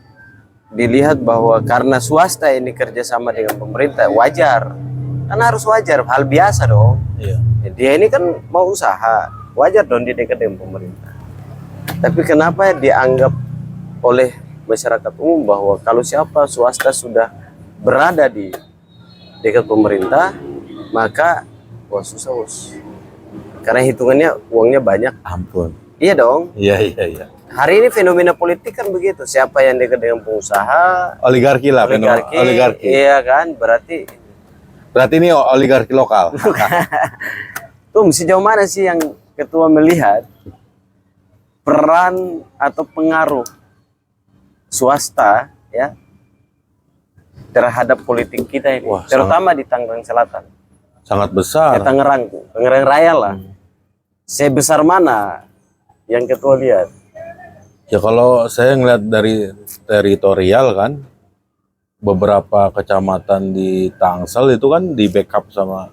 dilihat bahwa karena swasta ini kerjasama dengan pemerintah, wajar. Kan harus wajar, hal biasa dong. Iya. Dia ini kan mau usaha, wajar dong dia dekat dengan pemerintah. Tapi kenapa dianggap oleh masyarakat umum bahwa kalau siapa swasta sudah berada di dekat pemerintah, maka susah bos. Karena hitungannya uangnya banyak. Ampun. Iya dong. Iya. Hari ini fenomena politik kan begitu. Siapa yang dekat dengan pengusaha? Oligarki lah, oligarki. Iya kan, berarti ini oligarki lokal. Sejauh mana sih yang ketua melihat peran atau pengaruh swasta ya terhadap politik kita ini, terutama di Tangerang Selatan? Sangat besar. Tangerang Raya lah. Sebesar mana yang ketua lihat? Ya kalau saya ngeliat dari teritorial kan, beberapa kecamatan di Tangsel itu kan di backup sama,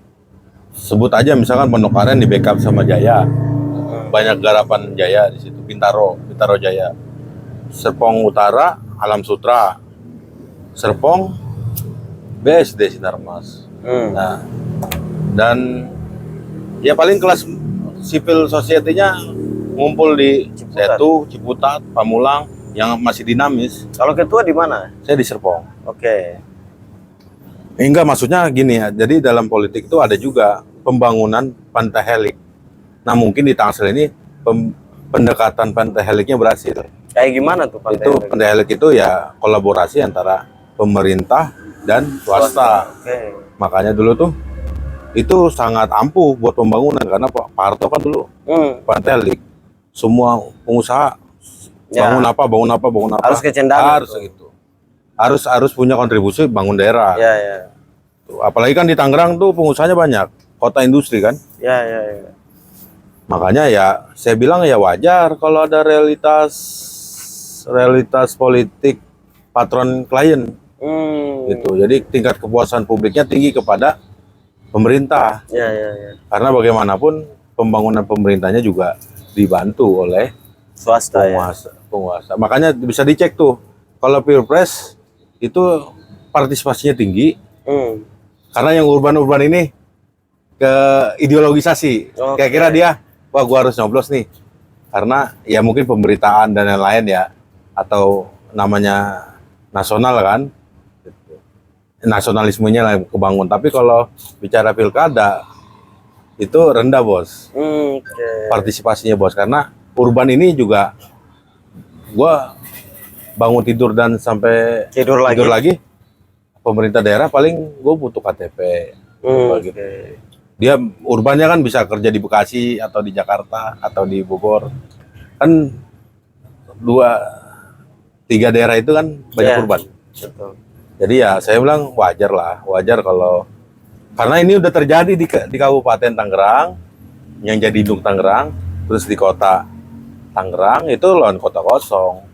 sebut aja misalkan Pondokaren di backup sama Jaya. Banyak garapan Jaya di situ, Bintaro Jaya. Serpong Utara, Alam Sutra. Serpong, BSD Sinarmas. Nah, dan ya paling kelas civil society-nya ngumpul di Ciputat. Setu, Ciputat, Pamulang yang masih dinamis. Kalau ketua di mana? Saya di Serpong. Oke. Enggak, maksudnya gini ya. Jadi dalam politik itu ada juga pembangunan pantai helik. Nah, mungkin di Tangsel ini pendekatan pantai heliknya berhasil. Kayak gimana tuh Pak? Itu pantai helik itu ya kolaborasi antara pemerintah dan swasta. Oke. Makanya dulu tuh itu sangat ampuh buat pembangunan karena Pak Harto kan dulu pantai helik. Semua pengusaha Ya. bangun apa. Harus kecenderungan. Harus gitu. Harus punya kontribusi bangun daerah. Ya, ya. Tuh, apalagi kan di Tangerang tuh pengusahanya banyak, kota industri kan. Ya, ya, ya. Makanya ya saya bilang ya wajar kalau ada realitas politik patron klien gitu. Jadi tingkat kepuasan publiknya tinggi kepada pemerintah. Ya, ya, ya. Karena bagaimanapun pembangunan pemerintahnya juga dibantu oleh Swasta ya. penguasa. Makanya bisa dicek tuh kalau Pilpres itu partisipasinya tinggi karena yang urban ini ke ideologisasi. Oke. Kira-kira dia, wah gua harus nyoblos nih. Karena ya mungkin pemberitaan dan lain-lain ya atau namanya nasional kan. Nasionalismenya lah yang kebangun. Tapi kalau bicara pilkada itu rendah, Bos. Oke. Partisipasinya, Bos, karena urban ini juga gua bangun tidur dan sampai Tidur lagi. pemerintah daerah paling gue butuh KTP. Oke. Dia urbannya kan bisa kerja di Bekasi atau di Jakarta atau di Bogor. Kan 2-3 daerah itu kan banyak Ya. urban. Betul. Jadi ya saya bilang wajar kalau karena ini udah terjadi di Kabupaten Tangerang yang jadi induk Tangerang, terus di kota Tangerang itu lawan kota kosong.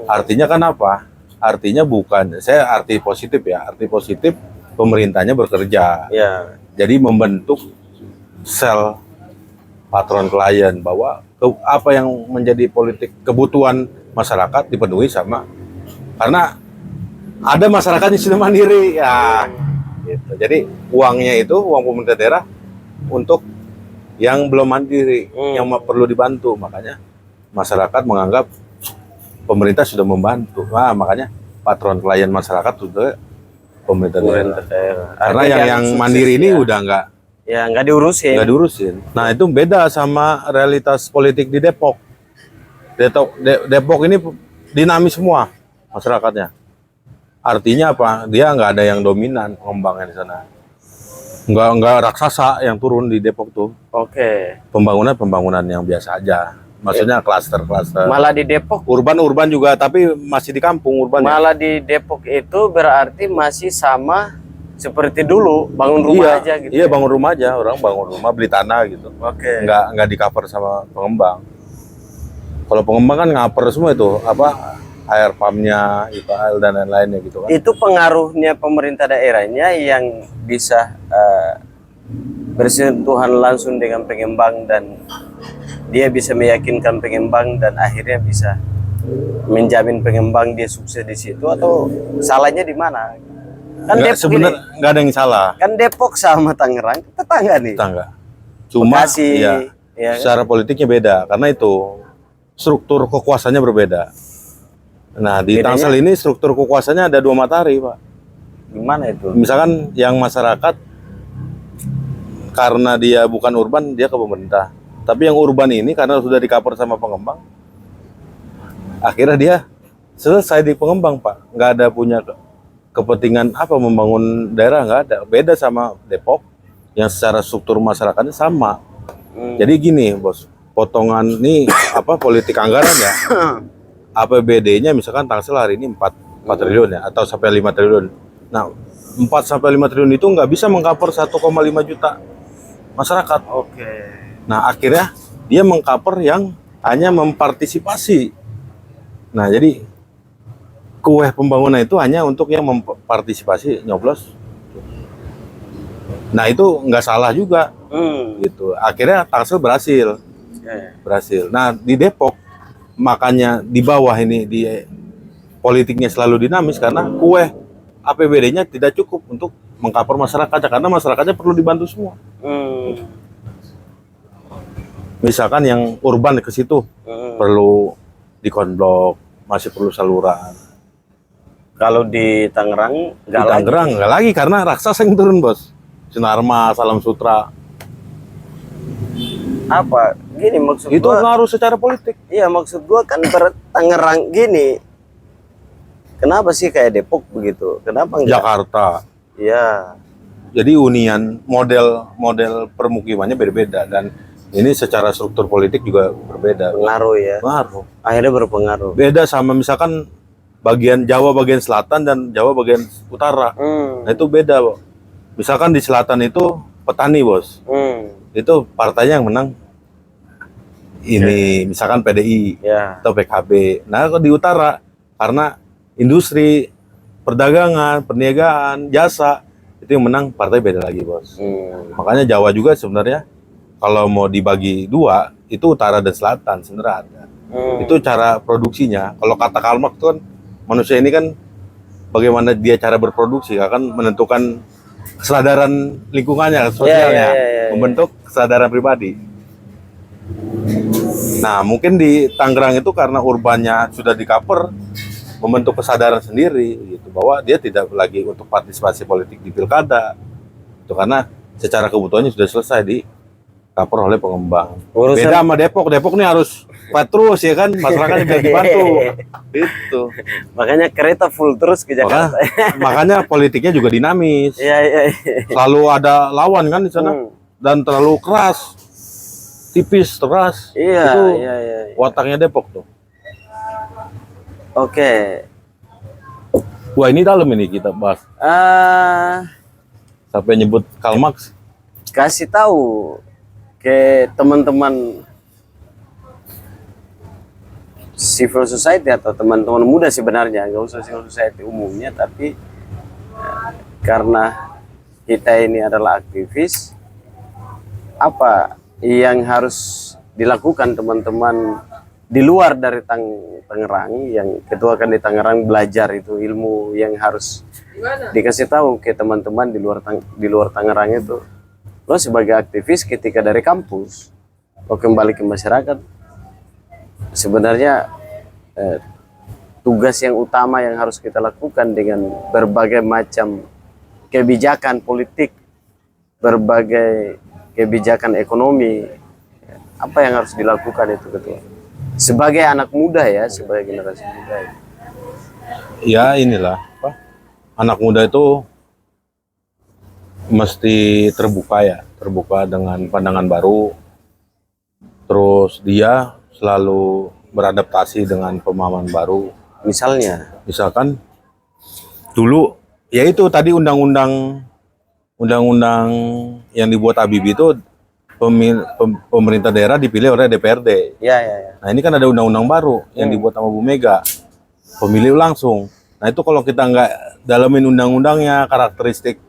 Artinya kan apa? Artinya bukan, saya arti positif ya, arti positif pemerintahnya bekerja. Ya. Jadi membentuk sel patron klien bahwa apa yang menjadi politik kebutuhan masyarakat dipenuhi sama, karena ada masyarakat yang sudah mandiri ya gitu. Jadi uangnya itu uang pemerintah daerah untuk yang belum mandiri, yang perlu dibantu. Makanya masyarakat menganggap pemerintah sudah membantu. Nah, makanya patron klien masyarakat sudah pemerintah daerah. Karena yang sukses mandiri ini ya. udah nggak nggak diurusin. Nah, itu beda sama realitas politik di Depok. Depok ini dinamis semua masyarakatnya. Artinya apa? Dia nggak ada yang dominan pengembangnya di sana. Nggak raksasa yang turun di Depok tuh. Oke. Pembangunan yang biasa aja. Maksudnya klaster. Malah di Depok, Urban juga, tapi masih di kampung urban. malah di Depok itu berarti masih sama seperti dulu, bangun rumah aja gitu. Iya, bangun rumah aja. Orang bangun rumah, beli tanah gitu. Oke. Nggak di cover sama pengembang. Kalau pengembang kan ngaper semua itu, apa air pumpnya, IPL dan lain-lainnya gitu kan. Itu pengaruhnya pemerintah daerahnya yang bisa bersentuhan langsung dengan pengembang dan dia bisa meyakinkan pengembang dan akhirnya bisa menjamin pengembang dia sukses di situ, atau salahnya di mana? Kan Nggak, Depok sebenarnya nggak ada yang salah. kan Depok sama Tangerang tetangga nih. Tetangga. Cuma Bekasi, ya, ya kan? secara politiknya beda karena itu struktur kekuasaannya berbeda. Nah, di Bedanya? Tangsel ini struktur kekuasaannya ada 2 matahari, Pak. Gimana itu? Misalkan yang masyarakat karena dia bukan urban, dia ke pemerintah. Tapi yang urban ini karena sudah di-cover sama pengembang, akhirnya dia selesai di pengembang, Pak. Nggak ada punya kepentingan apa membangun daerah, nggak ada. Beda sama Depok yang secara struktur masyarakatnya sama. Jadi gini, Bos, potongan nih apa politik anggaran ya. APBD-nya misalkan Tangsel hari ini 4 triliun ya, atau sampai 5 triliun. Nah, 4 sampai 5 triliun itu nggak bisa mengcover 1,5 juta masyarakat. Oke. Nah, akhirnya dia mengcover yang hanya mempartisipasi. Nah, jadi kue pembangunan itu hanya untuk yang mempartisipasi nyoblos. Nah, itu nggak salah juga gitu. Akhirnya Tangsel berhasil. Nah, di Depok makanya di bawah ini di politiknya selalu dinamis karena kue APBD-nya tidak cukup untuk mengcover masyarakatnya karena masyarakatnya perlu dibantu semua. Misalkan yang urban ke situ perlu dikonblok, masih perlu saluran. Kalau di Tangerang Di Tangerang nggak lagi karena raksasa yang turun bos. Sinarmas, Alam Sutra. Apa? Gini maksud Itu gua. ngaruh secara politik. Iya maksud gua kan Tangerang gini. Kenapa sih kayak Depok begitu? Kenapa enggak? Jakarta. Iya. Jadi hunian model permukimannya beda-beda dan ini secara struktur politik juga berbeda. Pengaruh ya. Pengaruh. Akhirnya berpengaruh. Beda sama misalkan bagian Jawa bagian selatan dan Jawa bagian utara. Nah itu beda, Bos. Misalkan di selatan itu petani, Bos. Itu partainya yang menang. Ini misalkan PDI Ya. atau PKB. Nah, kalau di utara karena industri, perdagangan, perniagaan, jasa itu yang menang partai beda lagi, Bos. Makanya Jawa juga sebenarnya kalau mau dibagi dua itu utara dan selatan sebenarnya ada. Itu cara produksinya. Kalau kata Karl Marx itu kan manusia ini kan bagaimana dia cara berproduksi akan menentukan kesadaran lingkungannya, sosialnya, membentuk kesadaran pribadi. Nah, mungkin di Tangerang itu karena urbannya sudah di-cover, membentuk kesadaran sendiri gitu bahwa dia tidak lagi untuk partisipasi politik di pilkada. Itu karena secara kebutuhannya sudah selesai di cover oleh pengembang. Beda sama Depok. Depok nih harus fight terus ya kan, masyarakat juga dibantu. Itu. Makanya kereta full terus ke Jakarta. Makanya politiknya juga dinamis. Iya. Selalu ada lawan kan di sana dan terlalu keras. Tipis, keras. Iya. Wataknya Depok tuh. Oke. Wah, ini dalam ini kita bahas. Sampai nyebut Karl Marx. Kasih tahu ke teman-teman civil society atau teman-teman muda sebenarnya, nggak usah civil society umumnya, tapi karena kita ini adalah aktivis, apa yang harus dilakukan teman-teman di luar dari Tangerang, yang ketua kan di Tangerang belajar itu ilmu yang harus dikasih tahu ke teman-teman di luar Tangerang itu. Lo sebagai aktivis ketika dari kampus lo kembali ke masyarakat, sebenarnya tugas yang utama yang harus kita lakukan dengan berbagai macam kebijakan politik, berbagai kebijakan ekonomi, apa yang harus dilakukan itu ketua sebagai anak muda ya, sebagai generasi muda ya. Ya inilah apa? Anak muda itu mesti terbuka dengan pandangan baru, terus dia selalu beradaptasi dengan pemahaman baru. Misalkan dulu ya itu tadi undang-undang yang dibuat Habibie itu pemerintah daerah dipilih oleh DPRD. Ya. Nah ini kan ada undang-undang baru yang dibuat sama Bu Mega, pemilih langsung. Nah itu kalau kita nggak dalamin undang-undangnya, karakteristik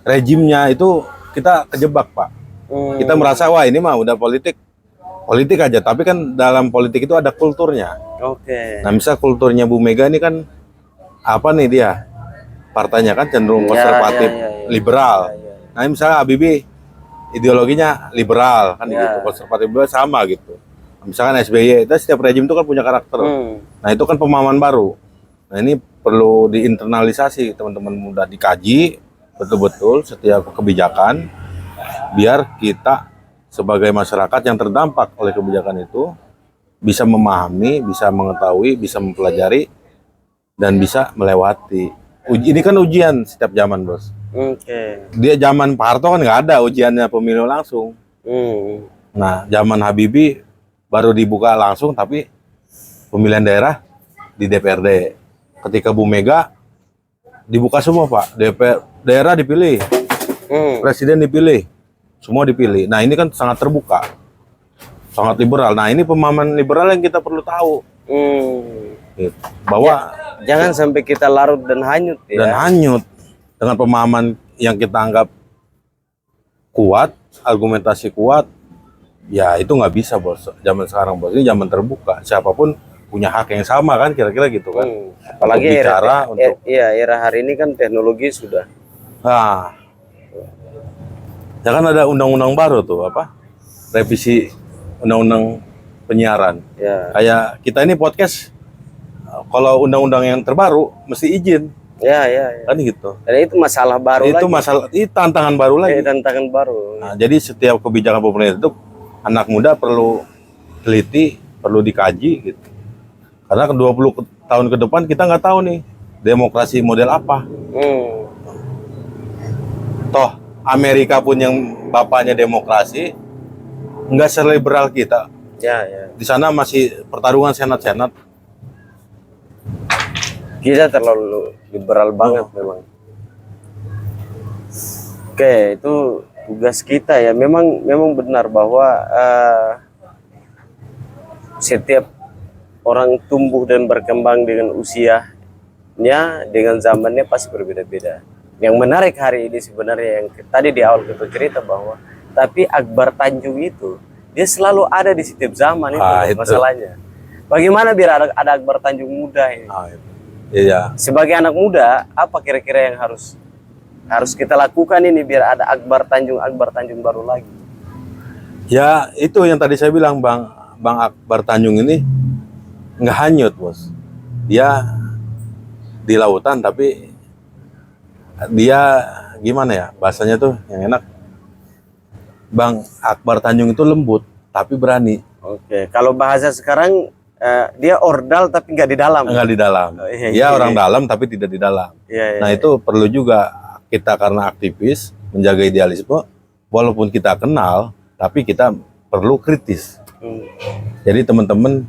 rejimnya itu kita kejebak, Pak. Kita merasa wah ini mah udah politik aja, tapi kan dalam politik itu ada kulturnya. Oke. Nah misal kulturnya Bu Mega ini kan apa nih dia? Partainya kan cenderung konservatif, liberal. Nah misalnya Habibie ideologinya liberal kan gitu, konservatif liberal sama gitu. Misalkan SBY itu setiap rejim itu kan punya karakter. Nah itu kan pemahaman baru. Nah ini perlu diinternalisasi teman-teman muda, dikaji betul-betul setiap kebijakan biar kita sebagai masyarakat yang terdampak oleh kebijakan itu bisa memahami, bisa mengetahui, bisa mempelajari dan bisa melewati. Ini kan ujian setiap zaman, Bos. Dia zaman Pak Harto kan nggak ada ujiannya pemilu langsung. Nah, zaman Habibie baru dibuka langsung tapi pemilihan daerah di DPRD. Ketika Bu Mega dibuka semua, Pak. Daerah dipilih, presiden dipilih, semua dipilih. Nah ini kan sangat terbuka, sangat liberal. Nah ini pemahaman liberal yang kita perlu tahu, gitu. Bahwa jangan sampai kita larut dan hanyut ya. Dan hanyut dengan pemahaman yang kita anggap kuat, argumentasi kuat, ya itu nggak bisa, Bos. Zaman sekarang, Bos, ini zaman terbuka, siapapun punya hak yang sama kan, kira-kira gitu kan. Apalagi untuk bicara, era hari ini kan teknologi sudah. Ya kan ada undang-undang baru tuh apa? Revisi undang-undang penyiaran. Ya. Kayak kita ini podcast, kalau undang-undang yang terbaru mesti izin, Ya, ya, ya. kan gitu. Dan itu masalah baru Itu lagi. masalah, itu tantangan baru lagi. Tantangan baru. Nah, jadi setiap kebijakan pemerintah itu anak muda perlu teliti, perlu dikaji gitu. Karena ke 20 tahun ke depan kita nggak tahu nih demokrasi model apa. Toh Amerika pun yang bapaknya demokrasi nggak seliberal kita. Ya, ya. Di sana masih pertarungan senat-senat. Kita terlalu liberal banget memang. Oke, itu tugas kita ya. Memang benar bahwa setiap orang tumbuh dan berkembang dengan usianya, dengan zamannya pasti berbeda-beda. Yang menarik hari ini sebenarnya yang tadi di awal kita cerita bahwa tapi Akbar Tanjung itu dia selalu ada di setiap zaman itu masalahnya. Bagaimana biar ada Akbar Tanjung muda ini? Iya. Sebagai anak muda, apa kira-kira yang harus kita lakukan ini biar ada Akbar Tanjung baru lagi? Ya itu yang tadi saya bilang, Bang Akbar Tanjung ini nggak hanyut, bos. Dia di lautan tapi dia gimana ya bahasanya tuh yang enak. Bang Akbar Tanjung itu lembut tapi berani. Oke, kalau bahasa sekarang dia ordal tapi nggak di dalam. Nggak di dalam. Dia orang dalam tapi tidak di dalam. Nah itu perlu juga kita karena aktivis menjaga idealisme. Walaupun kita kenal, tapi kita perlu kritis. Jadi teman-teman,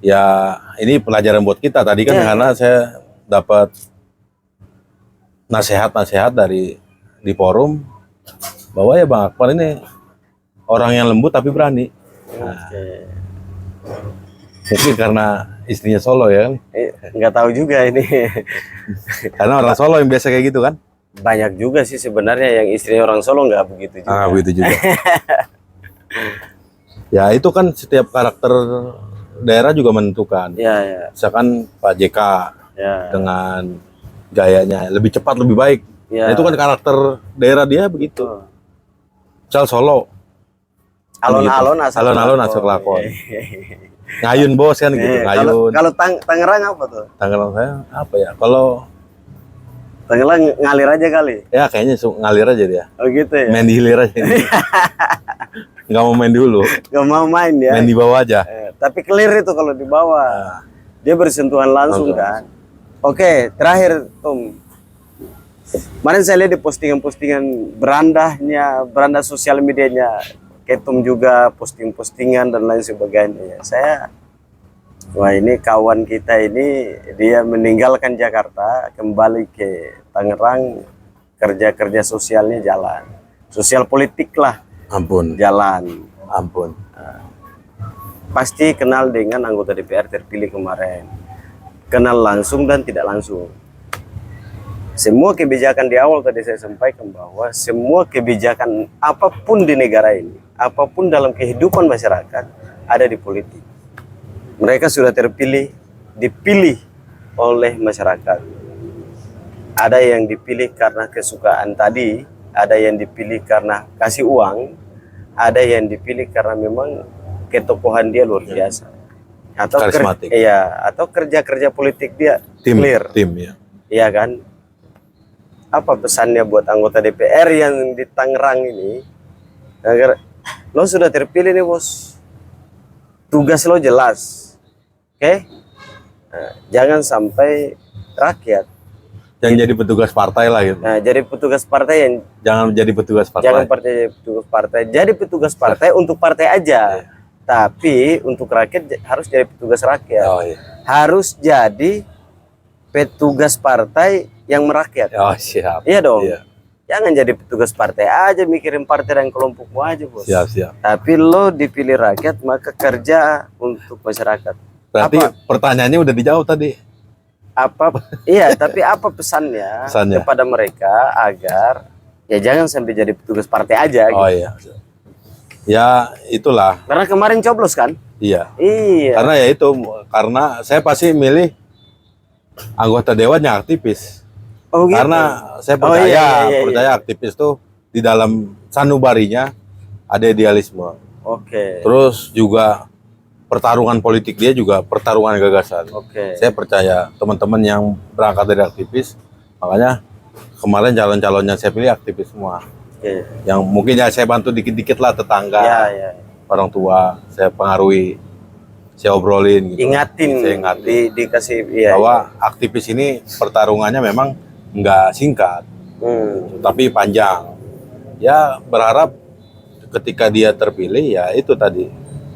ya ini pelajaran buat kita tadi kan karena saya dapat nasihat-nasihat di forum bahwa ya Bang Akbar ini orang yang lembut tapi berani. Mungkin karena istrinya Solo ya kan? Nggak tahu juga ini. Karena orang Solo yang biasa kayak gitu kan? Banyak juga sih sebenarnya yang istrinya orang Solo nggak begitu juga. Begitu juga. Ya itu kan setiap karakter daerah juga menentukan. Ya. Misalkan Pak JK dengan gayanya lebih cepat lebih baik. Nah, itu kan karakter daerah dia begitu. Misal Solo. Alon-alon asal lakon. Ngayun bos kan gitu, ngayun. Kalau Tangerang apa tuh? Tangerang saya apa ya? Kalau Tangerang ngalir aja kali. Ya kayaknya ngalir aja dia. Oh gitu ya. Main di hilir aja. Nggak mau main dulu. Nggak mau main ya. Main di bawah aja. Tapi clear itu kalau di bawah. Dia bersentuhan langsung kan. Oke, terakhir Tom. Kemarin saya lihat di postingan-postingan beranda sosial medianya Ketum juga posting-postingan dan lain sebagainya. Wah ini kawan kita ini dia meninggalkan Jakarta kembali ke Tangerang, kerja sosialnya jalan, sosial politik lah. Ampun. Jalan. Ampun. Pasti kenal dengan anggota DPR terpilih kemarin, kenal langsung dan tidak langsung. Semua kebijakan di awal tadi saya sampaikan bahwa semua kebijakan apapun di negara ini, apapun dalam kehidupan masyarakat ada di politik. Mereka sudah dipilih oleh masyarakat. Ada yang dipilih karena kesukaan tadi, ada yang dipilih karena kasih uang, ada yang dipilih karena memang ketokohan dia luar biasa. Atau atau kerja politik dia clear. Tim ya. Iya kan? Apa pesannya buat anggota DPR yang di Tangerang ini? Agar lo sudah terpilih nih bos, tugas lo jelas, oke? Nah, jangan sampai rakyat yang jadi petugas partai lah gitu. Nah, jadi petugas partai yang jangan jadi petugas partai. Jangan petugas partai. Jadi petugas partai untuk partai aja. Tapi untuk rakyat harus jadi petugas rakyat. Harus jadi petugas partai yang merakyat. Siap. Iya dong. Jangan jadi petugas partai aja, mikirin partai dan kelompokmu aja, bos. Siap. Tapi lo dipilih rakyat, maka kerja untuk masyarakat. Berarti pertanyaannya udah dijawab tadi. Iya, tapi apa pesannya kepada mereka agar ya jangan sampai jadi petugas partai aja gitu. Iya. Ya, itulah. Karena kemarin coblos kan? Iya. Karena ya itu, karena saya pasti milih anggota dewan yang aktivis. Gitu? Karena saya percaya, percaya aktivis tuh di dalam sanubarinya ada idealisme. Oke. Terus juga pertarungan politik dia juga pertarungan gagasan. Oke. Saya percaya teman-teman yang berangkat dari aktivis, makanya kemarin calon-calonnya saya pilih aktivis semua. Oke. Yang mungkin ya saya bantu dikit-dikit lah, tetangga, Ya, ya. orang tua, saya pengaruhi, saya obrolin gitu. Ingatin, Saya ingatin dikasih ya. bahwa aktivis ini pertarungannya memang nggak singkat, tapi panjang. Ya berharap ketika dia terpilih ya itu tadi,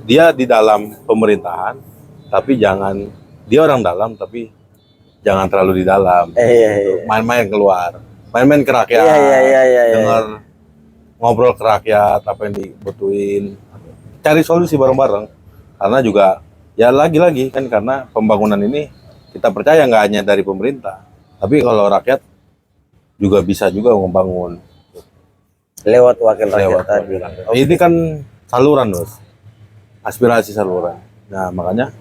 dia di dalam pemerintahan, tapi jangan, dia orang dalam tapi jangan terlalu di dalam. Iya. Main-main keluar, main-main ke rakyat, Iya. dengar ngobrol ke rakyat apa yang dibutuhin, cari solusi bareng-bareng. Karena juga ya lagi-lagi kan karena pembangunan ini kita percaya nggak hanya dari pemerintah, tapi kalau rakyat juga bisa juga membangun Lewat wakil rakyat lewat tadi. ini kan saluran, Bos. Aspirasi saluran. Nah, makanya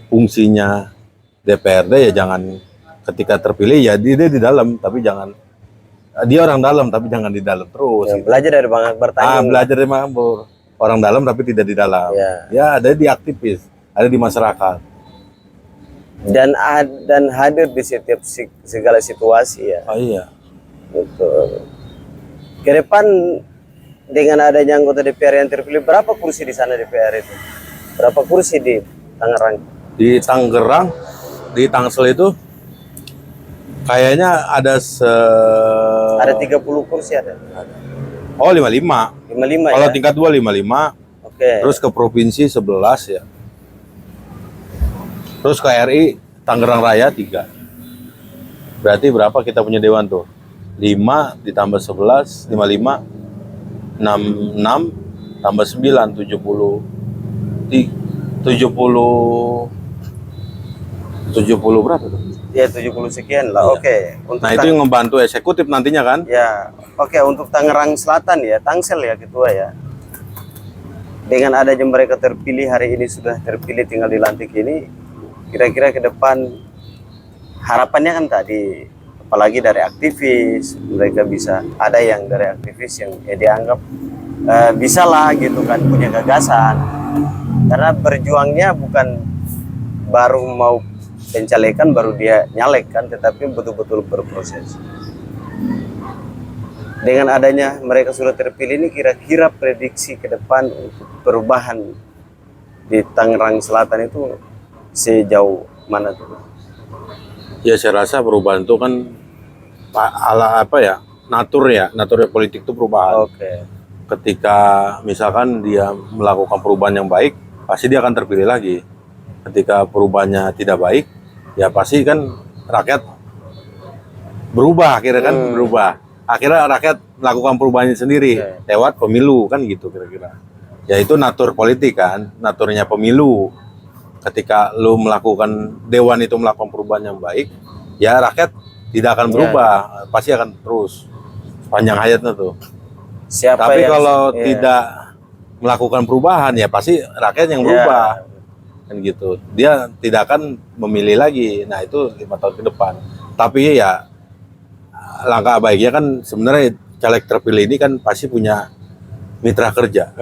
fungsinya DPRD ya jangan ketika terpilih ya dia di dalam, tapi jangan dia orang dalam tapi jangan di dalam terus. Ya, gitu. belajar dari Bang Akbar tadi. Belajar dari Bang Akbar. Orang dalam tapi tidak di dalam. Ya ada di aktivis, ada di masyarakat. Dan hadir di setiap segala situasi ya. Oh iya. Betul. Ke depan dengan adanya anggota DPR yang terpilih, berapa kursi di sana DPR itu? Berapa kursi di Tangerang? Di Tangerang, di Tangsel itu kayaknya ada Ada 30 kursi ada. Oh, 55. 55 Kalau ya. tingkat 2 55. Oke. Terus ke provinsi 11 ya. Terus ke RI Tangerang Raya 3. Berarti berapa kita punya dewan tuh? 5 ditambah 11, 55, 66 tambah 9, 70 berapa tuh? Ya 70 sekian lah. Iya. Oke. Untuk Nah, itu yang membantu eksekutif nantinya kan? ya, oke, untuk Tangerang Selatan ya, Tangsel ya ketua ya. Dengan adanya mereka terpilih hari ini, sudah terpilih tinggal dilantik ini, kira-kira ke depan harapannya kan tadi, apalagi dari aktivis, mereka bisa ada yang dari aktivis yang ya dianggap bisa lah gitu kan, punya gagasan. Karena berjuangnya bukan baru mau pencalekan baru dia nyalek kan, tetapi betul-betul berproses. Dengan adanya mereka sudah terpilih ini, kira-kira prediksi ke depan untuk perubahan di Tangerang Selatan itu sejauh mana tuh? Ya saya rasa perubahan itu kan ala apa ya, naturnya politik itu perubahan. Oke. Ketika misalkan dia melakukan perubahan yang baik, pasti dia akan terpilih lagi. Ketika perubahannya tidak baik, ya pasti kan rakyat berubah, akhirnya kan berubah. Akhirnya rakyat melakukan perubahannya sendiri lewat pemilu kan gitu kira-kira. Ya itu natur politik kan, naturnya pemilu. Ketika lu melakukan, dewan itu melakukan perubahan yang baik, ya rakyat tidak akan berubah, pasti akan terus sepanjang hayatnya tuh. Tapi kalau tidak melakukan perubahan ya pasti rakyat yang berubah kan gitu. Dia tidak akan memilih lagi. Nah itu 5 tahun ke depan. Tapi ya langkah baiknya kan sebenarnya caleg terpilih ini kan pasti punya mitra kerja.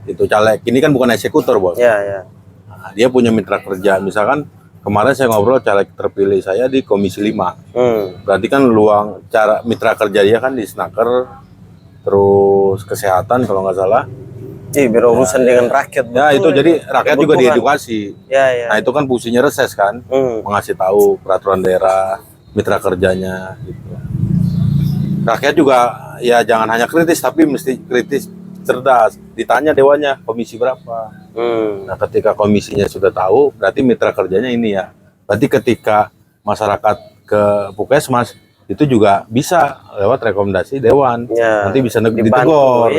Itu caleg ini kan bukan eksekutor, Bos. Nah, dia punya mitra kerja. Misalkan kemarin saya ngobrol caleg terpilih saya di Komisi 5. Berarti kan luang cara mitra kerja dia kan di Snaker, terus kesehatan kalau nggak salah. Berurusan dengan rakyat. Ya itu jadi rakyat juga diedukasi. Nah itu kan fungsinya reses kan, mengasih tahu peraturan daerah, mitra kerjanya gitu. Rakyat juga ya jangan hanya kritis tapi mesti kritis cerdas. Ditanya dewannya komisi berapa. Nah ketika komisinya sudah tahu, berarti mitra kerjanya ini ya. Berarti ketika masyarakat ke Puskesmas itu juga bisa lewat rekomendasi dewan, nanti bisa ditegur.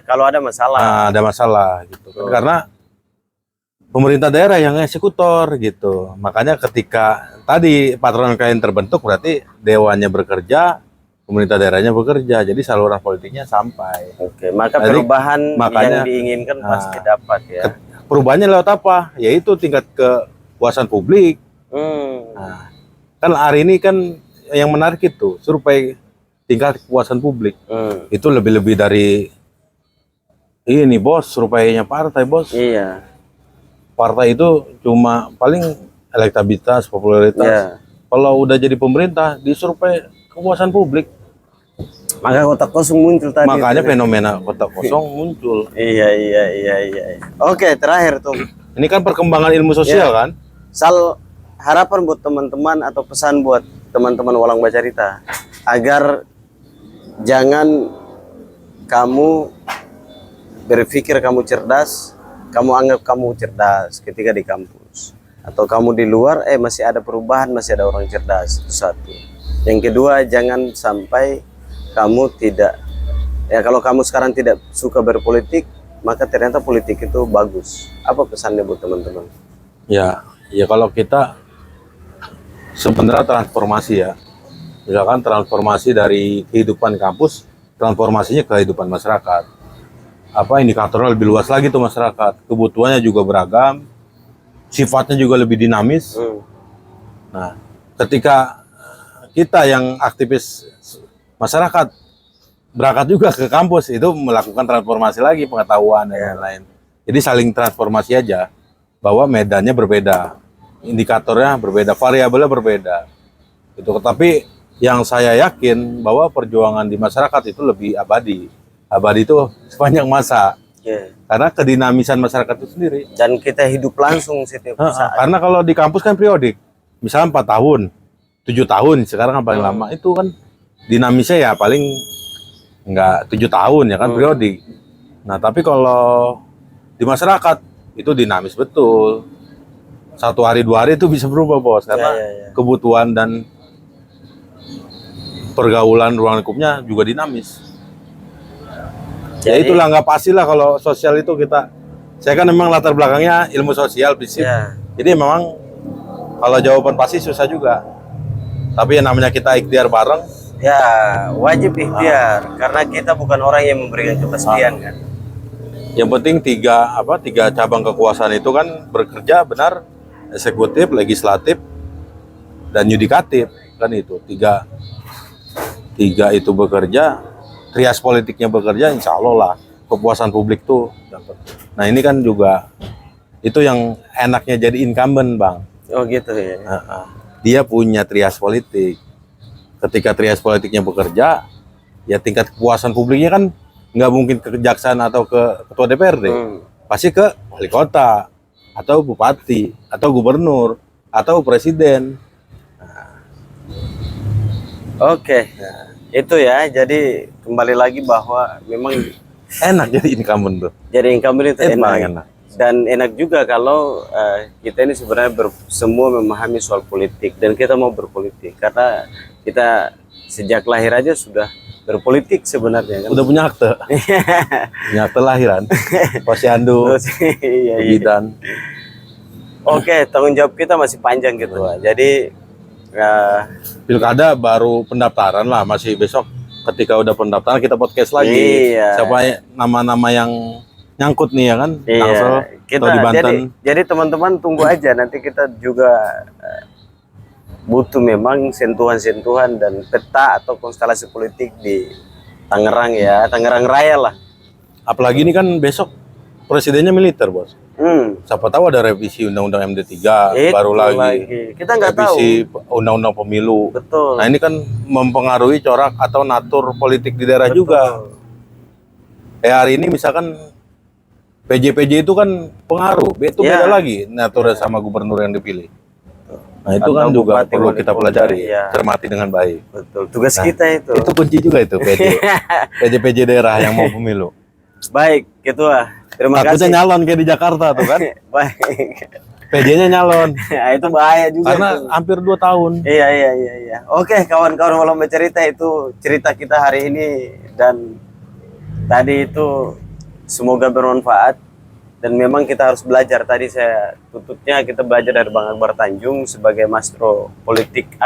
Kalau ada masalah. Nah, ada masalah gitu. Karena pemerintah daerah yang eksekutor gitu. Makanya ketika tadi patron klien terbentuk, berarti dewannya bekerja, pemerintah daerahnya bekerja. Jadi saluran politiknya sampai. Oke, maka perubahan yang diinginkan pasti dapat ya. Perubahannya lewat apa? Yaitu tingkat kepuasan publik. Nah, kan hari ini kan yang menarik itu survei tingkat kepuasan publik itu lebih dari ini bos, surveinya partai bos. Iya. Partai itu cuma paling elektabilitas, popularitas. Iya. Kalau udah jadi pemerintah, disurvei kepuasan publik. Maka kotak kosong muncul tadi. Makanya fenomena kotak kosong muncul. Iya. Oke, terakhir tuh. Ini kan perkembangan ilmu sosial kan? Sal, harapan buat teman-teman atau pesan buat teman-teman Walang Bacarita agar jangan kamu berpikir kamu cerdas, kamu anggap kamu cerdas ketika di kampus, atau kamu di luar masih ada perubahan, masih ada orang cerdas. Itu satu. Yang kedua, jangan sampai kamu tidak, ya kalau kamu sekarang tidak suka berpolitik, maka ternyata politik itu bagus. Apa pesannya buat teman-teman? Ya kalau kita sebenarnya transformasi ya. Misalkan transformasi dari kehidupan kampus, transformasinya ke kehidupan masyarakat. Apa indikatornya lebih luas lagi tuh masyarakat. Kebutuhannya juga beragam, sifatnya juga lebih dinamis. Nah, ketika kita yang aktivis masyarakat berangkat juga ke kampus, itu melakukan transformasi lagi, pengetahuan dan lain-lain. Jadi saling transformasi aja, bahwa medannya berbeda, indikatornya berbeda, variabelnya berbeda. Itu. Tapi yang saya yakin bahwa perjuangan di masyarakat itu lebih abadi. Abadi itu sepanjang masa. Karena kedinamisan masyarakat itu sendiri. Dan kita hidup langsung setiap saat. Karena kalau di kampus kan periodik. Misalnya 4 tahun, 7 tahun, sekarang kan paling lama. Itu kan dinamisnya ya paling enggak 7 tahun ya kan periodik. Nah, tapi kalau di masyarakat itu dinamis betul. 1 hari 2 hari itu bisa berubah bos. Karena kebutuhan dan pergaulan ruang lingkupnya juga dinamis. Ya itulah, nggak pasti lah kalau sosial itu kita. Saya kan memang latar belakangnya ilmu sosial, fisik. Jadi memang kalau jawaban pasti susah juga. Tapi yang namanya kita ikhtiar bareng. Ya wajib ikhtiar, karena kita bukan orang yang memberikan kepastian kan. Yang penting tiga cabang kekuasaan itu kan bekerja benar, eksekutif, legislatif, dan yudikatif kan itu tiga itu bekerja, trias politiknya bekerja, insya Allah lah kepuasan publik tuh dapat. Nah ini kan juga itu yang enaknya jadi incumbent bang. Oh gitu ya. Dia punya trias politik. Ketika trias politiknya bekerja, ya tingkat kepuasan publiknya kan nggak mungkin ke kejaksaan atau ke ketua DPRD, pasti ke wali kota atau bupati atau gubernur atau presiden. Oke. Itu ya, jadi kembali lagi bahwa memang enak jadi incumbent tuh. Jadi incumbent itu enak. Dan enak juga kalau kita ini sebenarnya semua memahami soal politik dan kita mau berpolitik, karena kita sejak lahir aja sudah berpolitik sebenarnya kan. Udah punya akte. Punya akte lahiran. Posyandu. Bidan. Oke, tanggung jawab kita masih panjang gitu. Jadi pilkada baru pendaftaran lah, masih besok ketika udah pendaftaran kita podcast lagi. Siapa nama-nama yang nyangkut nih ya kan? Tangsel atau di Banten. Jadi teman-teman tunggu aja, nanti kita juga butuh memang sentuhan-sentuhan dan peta atau konstelasi politik di Tangerang ya, Tangerang Raya lah. Apalagi ini kan besok presidennya militer bos. Siapa tahu ada revisi undang-undang MD3 baru lagi. Kita nggak tahu. Revisi undang-undang pemilu. Betul. Nah ini kan mempengaruhi corak atau natur politik di daerah juga. Hari ini misalkan PJ itu kan pengaruh, itu beda lagi naturnya sama gubernur yang dipilih. Nah itu kan juga perlu kita pelajari, cermati dengan baik. Betul. Tugas kita itu. Itu kunci juga itu PJ daerah yang mau pemilu. Baik, Ketua. Terima kasih. Takutnya nyalon kayak di Jakarta tuh kan. Baik. PJ-nya nyalon. Itu bahaya juga. Karena hampir 2 tahun. Iya. Oke, kawan-kawan Walang Bacarita, itu cerita kita hari ini, dan tadi itu semoga bermanfaat. Dan memang kita harus belajar. Tadi saya tutupnya kita belajar dari Bang Akbar Tanjung sebagai maestro politik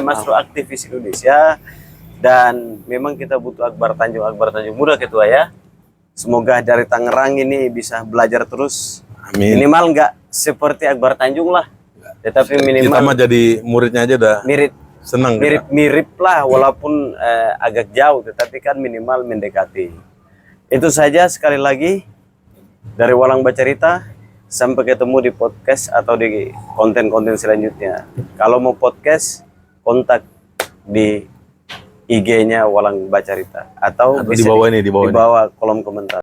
maestro aktivis Indonesia. Dan memang kita butuh Akbar Tanjung muda Ketua ya. Semoga dari Tangerang ini bisa belajar terus. Amin. Minimal nggak seperti Akbar Tanjung lah, tetapi minimal kita mah jadi muridnya aja udah seneng. Mirip lah, walaupun agak jauh, tetapi kan minimal mendekati. Itu saja sekali lagi dari Walang Bacarita. Sampai ketemu di podcast atau di konten-konten selanjutnya. Kalau mau podcast, kontak di IG-nya Walang Bacarita atau Atau bisa di bawah ini, di bawah ini. di bawah kolom komentar.